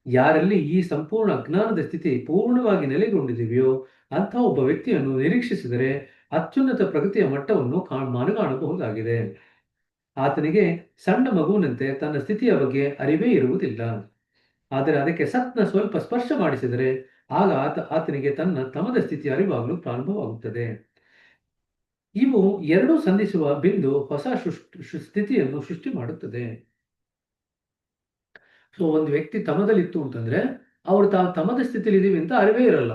ಯಾರಲ್ಲಿ ಈ ಸಂಪೂರ್ಣ ಅಜ್ಞಾನದ ಸ್ಥಿತಿ ಪೂರ್ಣವಾಗಿ ನೆಲೆಗೊಂಡಿದೆಯೋ ಅಂಥ ಒಬ್ಬ ವ್ಯಕ್ತಿಯನ್ನು ನಿರೀಕ್ಷಿಸಿದರೆ ಅತ್ಯುನ್ನತ ಪ್ರಗತಿಯ ಮಟ್ಟವನ್ನು ಮನಗಾಣಬಹುದಾಗಿದೆ. ಆತನಿಗೆ ಸಣ್ಣ ಮಗುವಿನಂತೆ ತನ್ನ ಸ್ಥಿತಿಯ ಬಗ್ಗೆ ಅರಿವೇ ಇರುವುದಿಲ್ಲ. ಆದರೆ ಅದಕ್ಕೆ ಸತ್ನ ಸ್ವಲ್ಪ ಸ್ಪರ್ಶ ಮಾಡಿಸಿದರೆ ಆಗ ಆತನಿಗೆ ತನ್ನ ತಮದ ಸ್ಥಿತಿ ಅರಿವಾಗಲು ಪ್ರಾರಂಭವಾಗುತ್ತದೆ. ಇವು ಎರಡೂ ಸಂಧಿಸುವ ಬಿಂದು ಹೊಸ ಸ್ಥಿತಿಯನ್ನು ಸೃಷ್ಟಿ ಮಾಡುತ್ತದೆ. ಸೊ ಒಂದು ವ್ಯಕ್ತಿ ತಮದಲ್ಲಿತ್ತು ಅಂತಂದ್ರೆ ಅವರು ತಮದ ಸ್ಥಿತಿಯಲ್ಲಿ ಇದೀವಿ ಅಂತ ಅರಿವೇ ಇರಲ್ಲ.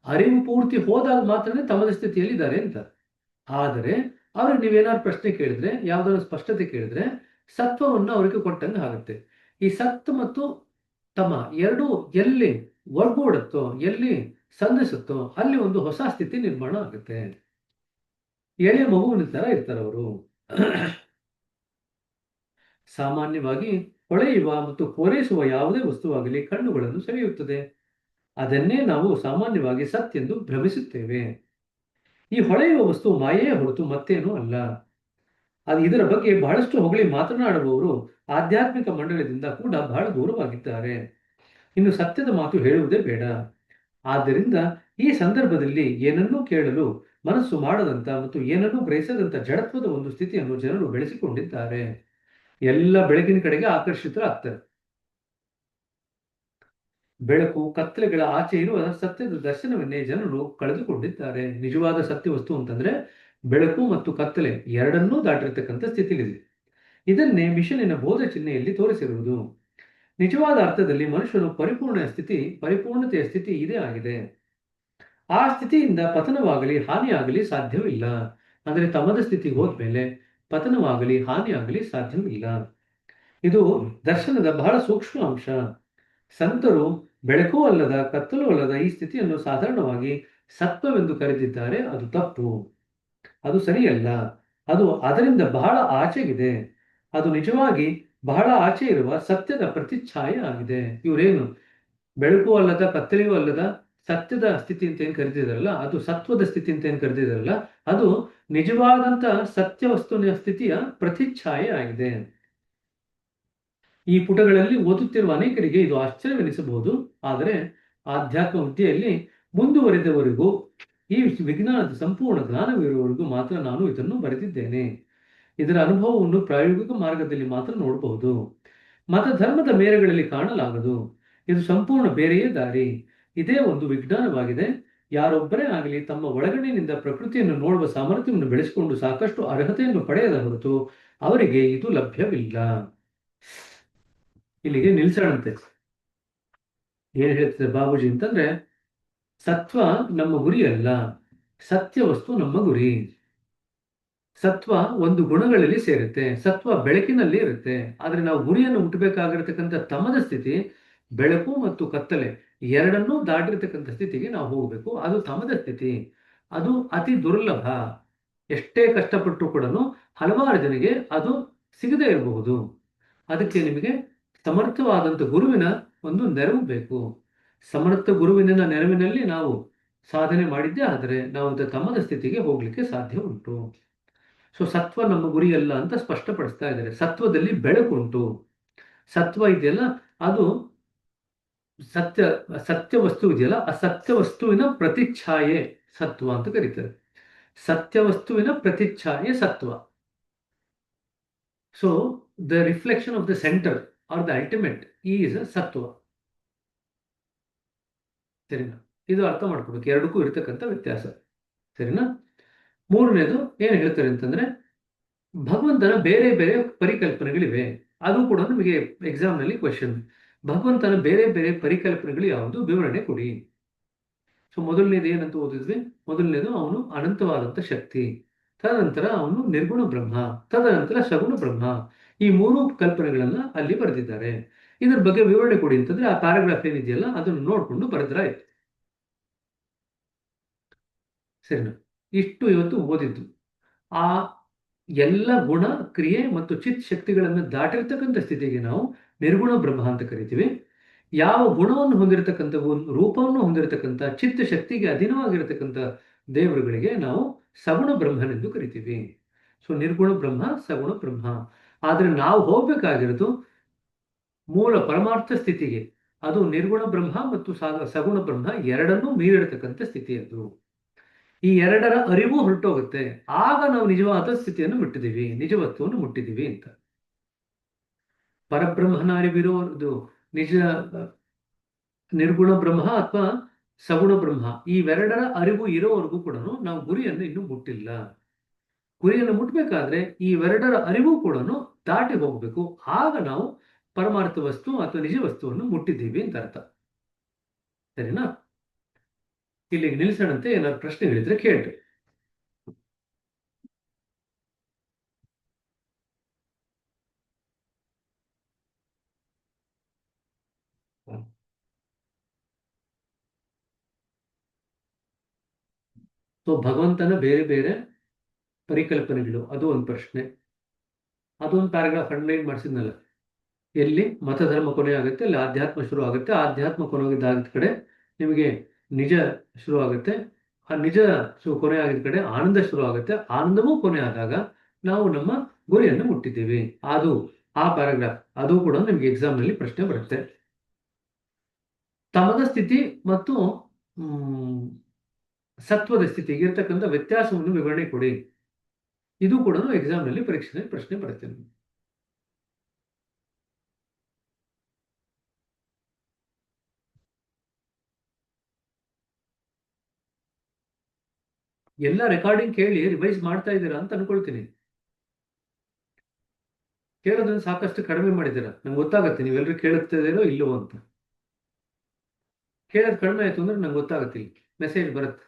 ಅರಿವು ಪೂರ್ತಿ ಹೋದಾಗ ಮಾತ್ರನೇ ತಮದ ಸ್ಥಿತಿಯಲ್ಲಿ ಇದ್ದಾರೆ ಅಂತ. ಆದರೆ ಅವ್ರಿಗೆ ನೀವೇನಾದ್ರು ಪ್ರಶ್ನೆ ಕೇಳಿದ್ರೆ, ಯಾವ್ದಾದ್ರು ಸ್ಪಷ್ಟತೆ ಕೇಳಿದ್ರೆ ಸತ್ವವನ್ನು ಅವರಿಗೆ ಕೊಟ್ಟಂಗೆ ಆಗುತ್ತೆ. ಈ ಸತ್ ಮತ್ತು ತಮ ಎರಡೂ ಎಲ್ಲಿ ಒಗ್ಗೂಡುತ್ತೋ, ಎಲ್ಲಿ ಸಂಧಿಸುತ್ತೋ ಅಲ್ಲಿ ಒಂದು ಹೊಸ ಸ್ಥಿತಿ ನಿರ್ಮಾಣ ಆಗುತ್ತೆ. ಎಳೆ ಮಗುವಿನ ತರ ಇರ್ತಾರೆ ಅವರು. ಸಾಮಾನ್ಯವಾಗಿ ಹೊಳೆಯುವ ಮತ್ತು ಪೂರೈಸುವ ಯಾವುದೇ ವಸ್ತುವಾಗಲಿ ಕಣ್ಣುಗಳನ್ನು ಸೆಳೆಯುತ್ತದೆ. ಅದನ್ನೇ ನಾವು ಸಾಮಾನ್ಯವಾಗಿ ಸತ್ ಎಂದು ಭ್ರಮಿಸುತ್ತೇವೆ. ಈ ಹೊಳೆಯುವ ವಸ್ತು ಮಾಯೆಯ ಹೊರತು ಮತ್ತೇನೂ ಅಲ್ಲ. ಅದು ಇದರ ಬಗ್ಗೆ ಬಹಳಷ್ಟು ಹೊಗಳಿ ಮಾತನಾಡುವವರು ಆಧ್ಯಾತ್ಮಿಕ ಮಂಡಲದಿಂದ ಕೂಡ ಬಹಳ ದೂರವಾಗಿದ್ದಾರೆ. ಇನ್ನು ಸತ್ಯದ ಮಾತು ಹೇಳುವುದೇ ಬೇಡ. ಆದ್ದರಿಂದ ಈ ಸಂದರ್ಭದಲ್ಲಿ ಏನನ್ನೂ ಕೇಳಲು ಮನಸ್ಸು ಮಾಡದಂತ ಮತ್ತು ಏನನ್ನೂ ಗ್ರಹಿಸದಂತ ಜಡತ್ವದ ಒಂದು ಸ್ಥಿತಿಯನ್ನು ಜನರು ಬೆಳೆಸಿಕೊಂಡಿದ್ದಾರೆ. ಎಲ್ಲ ಬೆಳಕಿನ ಕಡೆಗೆ ಆಕರ್ಷಿತರಾಗ್ತಾರೆ. ಬೆಳಕು ಕತ್ತಲೆಗಳ ಆಚೆ ಇರುವ ಸತ್ಯದ ದರ್ಶನವನ್ನೇ ಜನರು ಕಳೆದುಕೊಂಡಿದ್ದಾರೆ. ನಿಜವಾದ ಸತ್ಯ ವಸ್ತು ಅಂತಂದ್ರೆ ಬೆಳಕು ಮತ್ತು ಕತ್ತಲೆ ಎರಡನ್ನೂ ದಾಟಿರ್ತಕ್ಕಂಥ ಸ್ಥಿತಿಲಿದೆ. ಇದನ್ನೇ ಮಿಷನಿನ ಬೋಧ ಚಿಹ್ನೆಯಲ್ಲಿ ತೋರಿಸಿರುವುದು. ನಿಜವಾದ ಅರ್ಥದಲ್ಲಿ ಮನುಷ್ಯನು ಪರಿಪೂರ್ಣತೆಯ ಸ್ಥಿತಿ ಇದೇ ಆಗಿದೆ. ಆ ಸ್ಥಿತಿಯಿಂದ ಪತನವಾಗಲಿ ಹಾನಿಯಾಗಲಿ ಸಾಧ್ಯವಿಲ್ಲ. ಅಂದ್ರೆ ತಮದ ಸ್ಥಿತಿಗೆ ಹೋದ್ಮೇಲೆ ಪತನವಾಗಲಿ ಹಾನಿಯಾಗಲಿ ಸಾಧ್ಯವಿಲ್ಲ. ಇದು ದರ್ಶನದ ಬಹಳ ಸೂಕ್ಷ್ಮ ಅಂಶ. ಸಂತರು ಬೆಳಕು ಅಲ್ಲದ ಕತ್ತಲು ಅಲ್ಲದ ಈ ಸ್ಥಿತಿಯನ್ನು ಸಾಧಾರಣವಾಗಿ ಸತ್ವವೆಂದು ಕರೆದಿದ್ದಾರೆ. ಅದು ತಪ್ಪು, ಅದು ಸರಿಯಲ್ಲ. ಅದು ಅದರಿಂದ ಬಹಳ ಆಚೆಗಿದೆ. ಅದು ನಿಜವಾಗಿ ಬಹಳ ಆಚೆ ಇರುವ ಸತ್ಯದ ಪ್ರತಿಚ್ಛಾಯೆ ಆಗಿದೆ. ಇವರೇನು ಬೆಳಕು ಅಲ್ಲದ ಕತ್ತಲೆಯೂ ಅಲ್ಲದ ಸತ್ಯದ ಸ್ಥಿತಿ ಅಂತ ಏನ್ ಕರೆದಿದಾರಲ್ಲ, ಅದು ಸತ್ವದ ಸ್ಥಿತಿ ಅಂತ ಏನ್ ಕರೆದಿದಾರಲ್ಲ, ಅದು ನಿಜವಾದಂತ ಸತ್ಯ ವಸ್ತುವಿನ ಸ್ಥಿತಿಯ ಪ್ರತಿಚ್ಛಾಯೆ ಆಗಿದೆ. ಈ ಪುಟಗಳಲ್ಲಿ ಓದುತ್ತಿರುವ ಅನೇಕರಿಗೆ ಇದು ಆಶ್ಚರ್ಯವೆನಿಸಬಹುದು. ಆದರೆ ಆಧ್ಯಾತ್ಮ ವಿದ್ಯೆಯಲ್ಲಿ ಮುಂದುವರೆದವರಿಗೂ ಈ ವಿಜ್ಞಾನದ ಸಂಪೂರ್ಣ ಜ್ಞಾನವಿರುವವರೆಗೂ ಮಾತ್ರ ನಾನು ಇದನ್ನು ಬರೆದಿದ್ದೇನೆ. ಇದರ ಅನುಭವವನ್ನು ಪ್ರಾಯೋಗಿಕ ಮಾರ್ಗದಲ್ಲಿ ಮಾತ್ರ ನೋಡಬಹುದು. ಮತ ಧರ್ಮದ ಮೇರೆಗಳಲ್ಲಿ ಕಾಣಲಾಗದು. ಇದು ಸಂಪೂರ್ಣ ಬೇರೆಯೇ ದಾರಿ. ಇದೇ ಒಂದು ವಿಜ್ಞಾನವಾಗಿದೆ. ಯಾರೊಬ್ಬರೇ ಆಗಲಿ ತಮ್ಮ ಒಳಗಡೆಯಿಂದ ಪ್ರಕೃತಿಯನ್ನು ನೋಡುವ ಸಾಮರ್ಥ್ಯವನ್ನು ಬೆಳೆಸಿಕೊಂಡು ಸಾಕಷ್ಟು ಅರ್ಹತೆಯನ್ನು ಪಡೆಯದ ಹೊರತು ಅವರಿಗೆ ಇದು ಲಭ್ಯವಿಲ್ಲ. ಇಲ್ಲಿಗೆ ನಿಲ್ಸೋಣಂತೆ. ಏನ್ ಹೇಳ್ತಿದೆ ಬಾಬೂಜಿ ಅಂತಂದ್ರೆ, ಸತ್ವ ನಮ್ಮ ಗುರಿ ಅಲ್ಲ, ಸತ್ಯ ವಸ್ತು ನಮ್ಮ ಗುರಿ. ಸತ್ವ ಒಂದು ಗುಣಗಳಲ್ಲಿ ಸೇರುತ್ತೆ. ಸತ್ವ ಬೆಳಕಿನಲ್ಲಿ ಇರುತ್ತೆ. ಆದ್ರೆ ನಾವು ಗುರಿಯನ್ನು ಮುಟ್ಟಬೇಕಾಗಿರ್ತಕ್ಕಂಥ ತಮದ ಸ್ಥಿತಿ ಬೆಳಕು ಮತ್ತು ಕತ್ತಲೆ ಎರಡನ್ನೂ ದಾಟಿರ್ತಕ್ಕಂಥ ಸ್ಥಿತಿಗೆ ನಾವು ಹೋಗ್ಬೇಕು. ಅದು ತಮದ ಸ್ಥಿತಿ. ಅದು ಅತಿ ದುರ್ಲಭ. ಎಷ್ಟೇ ಕಷ್ಟಪಟ್ಟರು ಕೂಡ ಹಲವಾರು ಜನರಿಗೆ ಅದು ಸಿಗದೇ ಇರಬಹುದು. ಅದಕ್ಕೆ ನಿಮಗೆ ಸಮರ್ಥವಾದಂಥ ಗುರುವಿನ ಒಂದು ನೆರವು ಬೇಕು. ಸಮರ್ಥ ಗುರುವಿನ ನೆರವಿನಲ್ಲಿ ನಾವು ಸಾಧನೆ ಮಾಡಿದ್ದೇ ಆದರೆ ನಾವು ತಮದ ಸ್ಥಿತಿಗೆ ಹೋಗ್ಲಿಕ್ಕೆ ಸಾಧ್ಯ ಉಂಟು. ಸೊ ಸತ್ವ ನಮ್ಮ ಗುರಿಯಲ್ಲ ಅಂತ ಸ್ಪಷ್ಟಪಡಿಸ್ತಾ ಇದ್ದಾರೆ. ಸತ್ವದಲ್ಲಿ ಬೆಳಕುಂಟು. ಸತ್ವ ಇದೆಯಲ್ಲ, ಅದು ಸತ್ಯ ವಸ್ತು ಇದೆಯಲ್ಲ, ಆ ಸತ್ಯ ವಸ್ತುವಿನ ಪ್ರತಿಚ್ಛಾಯೆ ಸತ್ವ ಅಂತ ಕರೀತಾರೆ. ಸತ್ಯ ವಸ್ತುವಿನ ಪ್ರತಿಚ್ಛಾಯೆ ಸತ್ವ. So the reflection of the centre are the ultimate is ಸತ್ವ. ಸರಿನಾ? ಇದು ಅರ್ಥ ಮಾಡ್ಕೊಬೇಕು, ಎರಡಕ್ಕೂ ಇರತಕ್ಕಂಥ ವ್ಯತ್ಯಾಸ. ಸರಿನಾ? ಮೂರನೇದು ಏನ್ ಹೇಳ್ತಾರೆ ಅಂತಂದ್ರೆ, ಭಗವಂತನ ಬೇರೆ ಬೇರೆ ಪರಿಕಲ್ಪನೆಗಳಿವೆ. ಅದು ಕೂಡ ನಿಮಗೆ ಎಕ್ಸಾಮ್ನಲ್ಲಿ ಕ್ವೆಶನ್. ಭಗವಂತನ ಬೇರೆ ಬೇರೆ ಪರಿಕಲ್ಪನೆಗಳು ಯಾವುದು, ವಿವರಣೆ ಕೊಡಿ. ಸೊ ಮೊದಲನೇದು ಏನಂತ ಓದಿದ್ವಿ? ಮೊದಲನೇದು ಅವನು ಅನಂತವಾದಂಥ ಶಕ್ತಿ, ತದನಂತರ ಅವನು ನಿರ್ಗುಣ ಬ್ರಹ್ಮ, ತದನಂತರ ಸಗುಣ ಬ್ರಹ್ಮ. ಈ ಮೂರು ಕಲ್ಪನೆಗಳನ್ನ ಅಲ್ಲಿ ಬರೆದಿದ್ದಾರೆ. ಇದ್ರ ಬಗ್ಗೆ ವಿವರಣೆ ಕೊಡಿ ಅಂತಂದ್ರೆ ಆ ಪ್ಯಾರಾಗ್ರಾಫ್ ಏನಿದೆಯಲ್ಲ ಅದನ್ನು ನೋಡ್ಕೊಂಡು ಬರೆದ್ರಾಯ್ತು. ಸರಿನಾ? ಇಷ್ಟು ಇವತ್ತು ಓದಿದ್ದು. ಆ ಎಲ್ಲ ಗುಣ, ಕ್ರಿಯೆ ಮತ್ತು ಚಿತ್ ಶಕ್ತಿಗಳನ್ನು ದಾಟಿರ್ತಕ್ಕಂಥ ಸ್ಥಿತಿಗೆ ನಾವು ನಿರ್ಗುಣ ಬ್ರಹ್ಮ ಅಂತ ಕರಿತೀವಿ. ಯಾವ ಗುಣವನ್ನು ಹೊಂದಿರತಕ್ಕಂಥ, ರೂಪವನ್ನು ಹೊಂದಿರತಕ್ಕಂಥ ಚಿತ್ತ ಶಕ್ತಿಗೆ ಅಧೀನವಾಗಿರತಕ್ಕಂಥ ದೇವರುಗಳಿಗೆ ನಾವು ಸಗುಣ ಬ್ರಹ್ಮನೆಂದು ಕರಿತೀವಿ. ಸೊ ನಿರ್ಗುಣ ಬ್ರಹ್ಮ, ಸಗುಣ ಬ್ರಹ್ಮ. ಆದ್ರೆ ನಾವು ಹೋಗ್ಬೇಕಾಗಿರೋದು ಮೂಲ ಪರಮಾರ್ಥ ಸ್ಥಿತಿಗೆ. ಅದು ನಿರ್ಗುಣ ಬ್ರಹ್ಮ ಮತ್ತು ಸಗುಣ ಬ್ರಹ್ಮ ಎರಡನ್ನೂ ಮೀರಿರತಕ್ಕಂಥ ಸ್ಥಿತಿ ಅದು. ಈ ಎರಡರ ಅರಿವು ಹೊರಟೋಗುತ್ತೆ, ಆಗ ನಾವು ನಿಜವಾದ ಸ್ಥಿತಿಯನ್ನು ಮುಟ್ಟಿದ್ದೀವಿ, ನಿಜವತ್ವವನ್ನು ಮುಟ್ಟಿದ್ದೀವಿ ಅಂತ. ಪರಬ್ರಹ್ಮನ ಅರಿವಿರೋದು ನಿಜ ನಿರ್ಗುಣ ಬ್ರಹ್ಮ ಅಥವಾ ಸಗುಣ ಬ್ರಹ್ಮ, ಇವೆರಡರ ಅರಿವು ಇರೋವರೆಗೂ ಕೂಡ ನಾವು ಗುರಿಯನ್ನು ಇನ್ನೂ ಮುಟ್ಟಿಲ್ಲ. ಗುರಿಯನ್ನು ಮುಟ್ಟಬೇಕಾದ್ರೆ ಇವೆರಡರ ಅರಿವು ಕೂಡ ದಾಟಿ ಹೋಗಬೇಕು, ಆಗ ನಾವು ಪರಮಾರ್ಥ ವಸ್ತು ಅಥವಾ ನಿಜ ವಸ್ತುವನ್ನು ಮುಟ್ಟಿದ್ದೀವಿ ಅಂತ ಅರ್ಥ. ಸರಿನಾ? ಇಲ್ಲಿಗೆ ನಿಲ್ಲಿಸೋಣಂತೆ. ಏನಾದ್ರು ಪ್ರಶ್ನೆಗಳಿದ್ರೆ ಕೇಳ್ರಿ. ಸೊ ಭಗವಂತನ ಬೇರೆ ಬೇರೆ ಪರಿಕಲ್ಪನೆಗಳು, ಅದು ಒಂದು ಪ್ರಶ್ನೆ. ಅದೊಂದು ಪ್ಯಾರಾಗ್ರಾಫ್ ಅಂಡರ್ಲೈನ್ ಮಾಡಿಸಿದ್ನಲ್ಲ. ಎಲ್ಲಿ ಮತಧರ್ಮ ಕೊನೆ ಆಗುತ್ತೆ ಅಲ್ಲಿ ಆಧ್ಯಾತ್ಮ ಶುರು ಆಗುತ್ತೆ, ಆಧ್ಯಾತ್ಮ ಕೊನೆಯಾದ ಕಡೆ ನಿಮಗೆ ನಿಜ ಶುರು ಆಗುತ್ತೆ, ಆ ನಿಜ ಕೊನೆ ಆಗಿದ ಕಡೆ ಆನಂದ ಶುರು ಆಗುತ್ತೆ, ಆನಂದವೂ ಕೊನೆ ಆದಾಗ ನಾವು ನಮ್ಮ ಗುರಿಯನ್ನು ಮುಟ್ಟಿದ್ದೀವಿ. ಅದು ಆ ಪ್ಯಾರಾಗ್ರಾಫ್, ಅದು ಕೂಡ ನಿಮಗೆ ಎಕ್ಸಾಮ್ನಲ್ಲಿ ಪ್ರಶ್ನೆ ಬರುತ್ತೆ. ತಮದ ಸ್ಥಿತಿ ಮತ್ತು ಸತ್ವದ ಸ್ಥಿತಿಗೆ ಇರ್ತಕ್ಕಂಥ ವ್ಯತ್ಯಾಸವನ್ನು ವಿವರಣೆ ಕೊಡಿ. ಇದು ಕೂಡ ಎಕ್ಸಾಮ್ನಲ್ಲಿ ಪರೀಕ್ಷೆಯಲ್ಲಿ ಪ್ರಶ್ನೆ ಬರುತ್ತೆ. ಎಲ್ಲ ರೆಕಾರ್ಡಿಂಗ್ ಕೇಳಿ ರಿವೈಸ್ ಮಾಡ್ತಾ ಇದ್ದೀರಾ ಅಂತ ಅನ್ಕೊಳ್ತೀನಿ. ಕೇಳೋದನ್ನ ಸಾಕಷ್ಟು ಕಡಿಮೆ ಮಾಡಿದ್ದೀರಾ, ನಂಗೆ ಗೊತ್ತಾಗತ್ತೆ ನೀವೆಲ್ಲರೂ ಕೇಳುತ್ತಿದ್ದೀರೋ ಇಲ್ಲವೋ ಅಂತ. ಕೇಳೋದು ಕಡಿಮೆ ಆಯ್ತು ಅಂದ್ರೆ ನಂಗೆ ಗೊತ್ತಾಗತ್ತೆ, ಮೆಸೇಜ್ ಬರುತ್ತೆ.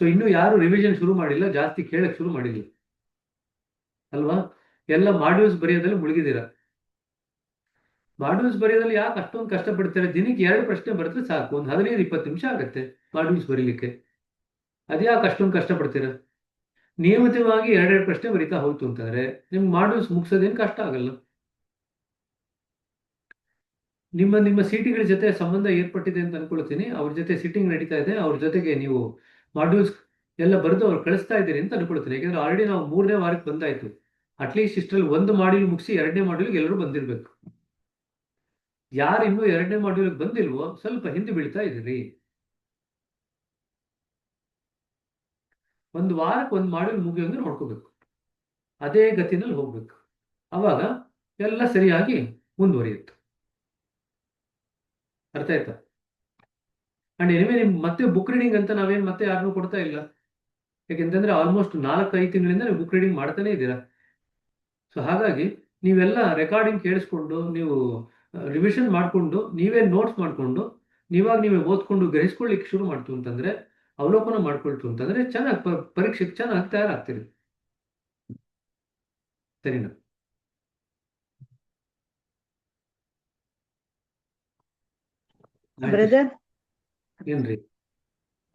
ಸೊ ಇನ್ನೂ ಯಾರು ರಿವಿಷನ್ ಶುರು ಮಾಡಿಲ್ಲ, ಜಾಸ್ತಿ ಕೇಳಕ್ ಶುರು ಮಾಡಿಲ್ಲ ಅಲ್ವಾ? ಎಲ್ಲ ಮಾಡ್ಯೂಲ್ಸ್ ಬರೆಯೋದ್ರಲ್ಲಿ ಮುಳುಗಿದ್ದೀರಾ. ಮಾಡ್ಯೂಲ್ಸ್ ಬರೆಯೋದ್ರಲ್ಲಿ ಯಾಕೆ ಅಷ್ಟೊಂದು ಕಷ್ಟಪಡ್ತೀರಾ? ದಿನಕ್ಕೆ 2 ಪ್ರಶ್ನೆ ಬರೆದ್ರೆ ಸಾಕು, ಒಂದು 15-20 ನಿಮಿಷ ಆಗುತ್ತೆ ಮಾಡ್ಯೂಲ್ಸ್ ಬರೀಲಿಕ್ಕೆ. ಅದ್ಯಾಕೆ ಅಷ್ಟೊಂದು ಕಷ್ಟಪಡ್ತೀರಾ? ನಿಯಮಿತವಾಗಿ 2 ಪ್ರಶ್ನೆ ಬರೀತಾ ಹೋಯ್ತು ಅಂತಂದ್ರೆ ನಿಮ್ಗೆ ಮಾಡ್ಯೂಲ್ಸ್ ಮುಗಿಸೋದೇನು ಕಷ್ಟ ಆಗಲ್ಲ. ನಿಮ್ಮ ಸಿಟಿಗಳ ಜೊತೆ ಸಂಬಂಧ ಏರ್ಪಟ್ಟಿದೆ ಅಂತ ಅನ್ಕೊಳ್ತೀನಿ. ಅವ್ರ ಜೊತೆ ಸಿಟ್ಟಿಂಗ್ ನಡೀತಾ ಇದೆ, ಅವ್ರ ಜೊತೆಗೆ ನೀವು ಮಾಡ್ಯೂಲ್ಸ್ ಎಲ್ಲ ಬರೆದು ಅವ್ರು ಕಳಿಸ್ತಾ ಇದ್ದೀರಿ ಅಂತ ಅನ್ಕೊಳ್ತೀನಿ. ಯಾಕಂದ್ರೆ ಆಲ್ರೆಡಿ ನಾವು 3ನೇ ವಾರಕ್ಕೆ ಬಂದಾಯ್ತು. ಅಟ್ಲೀಸ್ಟ್ ಇಷ್ಟರಲ್ಲಿ ಒಂದು ಮಾಡ್ಯೂಲ್ ಮುಗಿಸಿ 2ನೇ ಮಾಡ್ಯೂಲ್ಗೆ ಎಲ್ಲರೂ ಬಂದಿರಬೇಕು. ಯಾರು ಇನ್ನೂ 2ನೇ ಮಾಡ್ಯೂಲ್ಗೆ ಬಂದಿಲ್ವೋ ಸ್ವಲ್ಪ ಹಿಂದೆ ಬೀಳ್ತಾ ಇದ್ದೀರಿ. ಒಂದು ವಾರಕ್ಕೆ ಒಂದು ಮಾಡ್ಯೂಲ್ ಮುಗಿಯೋಂದ್ರೆ ನೋಡ್ಕೋಬೇಕು, ಅದೇ ಗತಿನಲ್ಲಿ ಹೋಗ್ಬೇಕು. ಅವಾಗ ಎಲ್ಲ ಸರಿಯಾಗಿ ಮುಂದುವರಿಯುತ್ತೆ. ಅರ್ಥ ಆಯ್ತಾ? ಅಂಡ್ ಎನಿವೆ ನಿಮ್ಗೆ ಮತ್ತೆ ಬುಕ್ ರೀಡಿಂಗ್ ಅಂತ ನಾವೇನು ಮತ್ತೆ ಯಾರನ್ನೂ ಕೊಡ್ತಾ ಇಲ್ಲ. ಯಾಕೆಂತಂದ್ರೆ ಆಲ್ಮೋಸ್ಟ್ 4-5 ತಿಂಗಳಿಂದ ನೀವು ಬುಕ್ ರೀಡಿಂಗ್ ಮಾಡ್ತಾನೆ ಇದ್ದೀರಾ. ಸೊ ಹಾಗಾಗಿ ನೀವೆಲ್ಲ ರೆಕಾರ್ಡಿಂಗ್ ಕೇಳಿಸ್ಕೊಂಡು, ನೀವು ರಿವಿಷನ್ ಮಾಡಿಕೊಂಡು, ನೀವೇ ನೋಟ್ಸ್ ಮಾಡಿಕೊಂಡು, ನೀವೇ ಓದ್ಕೊಂಡು ಗ್ರಹಿಸ್ಕೊಳ್ಳಿಕ್ಕೆ ಶುರು ಮಾಡ್ತು ಅಂತಂದ್ರೆ, ಅವಲೋಕನ ಮಾಡ್ಕೊಳ್ತು ಅಂತಂದ್ರೆ ಚೆನ್ನಾಗಿ ಪರೀಕ್ಷೆಗೆ ಚೆನ್ನಾಗಿ ತಯಾರಾಗ್ತೀರಿ. ಸರಿನಾ? ಬ್ರದರ್, ಏನ್ರಿ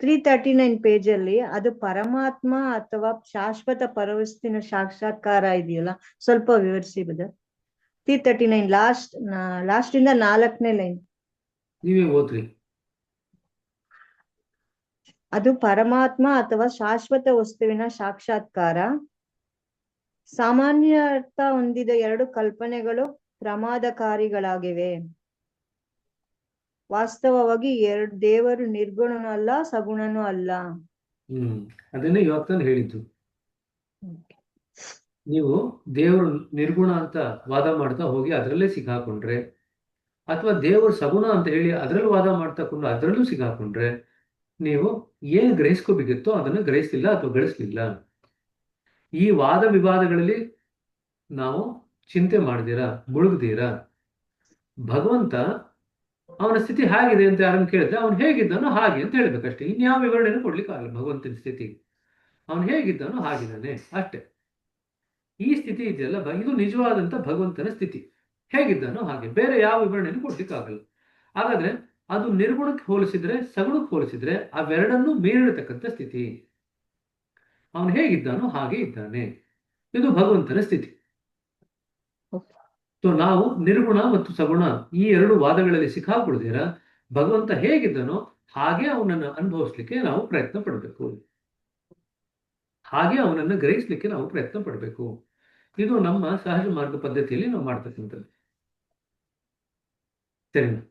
339 ಪೇಜಲ್ಲಿ ಅದು ಪರಮಾತ್ಮ ಅಥವಾ ಶಾಶ್ವತ ಪರವಸ್ತಿನ ಸಾಕ್ಷಾತ್ಕಾರ ಇದೆಯಲ್ಲ, ಸ್ವಲ್ಪ ವಿವರಿಸಿ ಬ್ರದರ್. 339 ಲಾಸ್ಟ್ ಇಂದ 4ನೇ ಲೈನ್. ನೀವೇ ಓದ್ರಿ. ಅದು ಪರಮಾತ್ಮ ಅಥವಾ ಶಾಶ್ವತ ವಸ್ತುವಿನ ಸಾಕ್ಷಾತ್ಕಾರ. ಸಾಮಾನ್ಯ ಅರ್ಥ ಹೊಂದಿದ 2 ಕಲ್ಪನೆಗಳು ಪ್ರಮಾದಕಾರಿಗಳಾಗಿವೆ. ವಾಸ್ತವವಾಗಿ ದೇವರು ನಿರ್ಗುಣನೂ ಅಲ್ಲ, ಸಗುಣನೂ ಅಲ್ಲ. ಅದನ್ನೇ ಇವತ್ತು ನಾನು ಹೇಳಿದ್ದು. ನೀವು ದೇವರು ನಿರ್ಗುಣ ಅಂತ ವಾದ ಮಾಡ್ತಾ ಹೋಗಿ ಅದರಲ್ಲೇ ಸಿಕ್ಕಾಕೊಂಡ್ರೆ, ಅಥವಾ ದೇವರು ಸಗುಣ ಅಂತ ಹೇಳಿ ಅದರಲ್ಲಿ ವಾದ ಮಾಡ್ತಾ ಕೊಂಡು ಅದರಲ್ಲೂ ಸಿಕ್ಕಾಕೊಂಡ್ರೆ, ನೀವು ಏನು ಗ್ರಹಿಸ್ಕೋಬೇಕಿತ್ತೋ ಅದನ್ನು ಗ್ರಹಿಸಲಿಲ್ಲ ಅಥವಾ ಗಳಿಸಲಿಲ್ಲ. ಈ ವಾದ ವಿವಾದಗಳಲ್ಲಿ ನಾವು ಚಿಂತೆ ಮಾಡ್ದಿರಾ, ಮುಳುಗ್ದೀರಾ, ಭಗವಂತ ಅವನ ಸ್ಥಿತಿ ಹೇಗಿದೆ ಅಂತ ಯಾರನ್ನು ಕೇಳಿದ್ರೆ ಅವನು ಹೇಗಿದ್ದಾನೋ ಹಾಗೆ ಅಂತ ಹೇಳ್ಬೇಕಷ್ಟೇ. ಇನ್ಯಾವ ವಿವರಣೆನೂ ಕೊಡ್ಲಿಕ್ಕೆ ಆಗಲ್ಲ ಭಗವಂತನ ಸ್ಥಿತಿ. ಅವನು ಹೇಗಿದ್ದಾನೋ ಹಾಗಿದ್ದಾನೆ ಅಷ್ಟೇ. ಈ ಸ್ಥಿತಿ ಇದೆಯಲ್ಲ, ಇದು ನಿಜವಾದಂತ ಭಗವಂತನ ಸ್ಥಿತಿ. ಹೇಗಿದ್ದಾನೋ ಹಾಗೆ, ಬೇರೆ ಯಾವ ವಿವರಣೆನೂ ಕೊಡ್ಲಿಕ್ಕೆ ಆಗಲ್ಲ. ಹಾಗಾದ್ರೆ ಅದು ನಿರ್ಗುಣಕ್ಕೆ ಹೋಲಿಸಿದ್ರೆ, ಸಗುಣಕ್ಕೆ ಹೋಲಿಸಿದ್ರೆ ಅವೆರಡನ್ನೂ ಮೀರಿರತಕ್ಕಂಥ ಸ್ಥಿತಿ. ಅವನು ಹೇಗಿದ್ದಾನೋ ಹಾಗೆ ಇದ್ದಾನೆ, ಇದು ಭಗವಂತನ ಸ್ಥಿತಿ. ಸೊ ನಾವು ನಿರ್ಗುಣ ಮತ್ತು ಸಗುಣ ಈ ಎರಡು ವಾದಗಳಲ್ಲಿ ಸಿಕ್ಕಾಕೊಳ್ದಿರ ಭಗವಂತ ಹೇಗಿದ್ದಾನೋ ಹಾಗೆ ಅವನನ್ನು ಅನುಭವಿಸ್ಲಿಕ್ಕೆ ನಾವು ಪ್ರಯತ್ನ ಪಡಬೇಕು, ಹಾಗೆ ಅವನನ್ನು ಗ್ರಹಿಸ್ಲಿಕ್ಕೆ ನಾವು ಪ್ರಯತ್ನ ಪಡಬೇಕು. ಇದು ನಮ್ಮ ಸಹಜ ಮಾರ್ಗ ಪದ್ಧತಿಯಲ್ಲಿ ನಾವು ಮಾಡ್ತಕ್ಕಂಥದ್ದು. ಸರಿನಾ?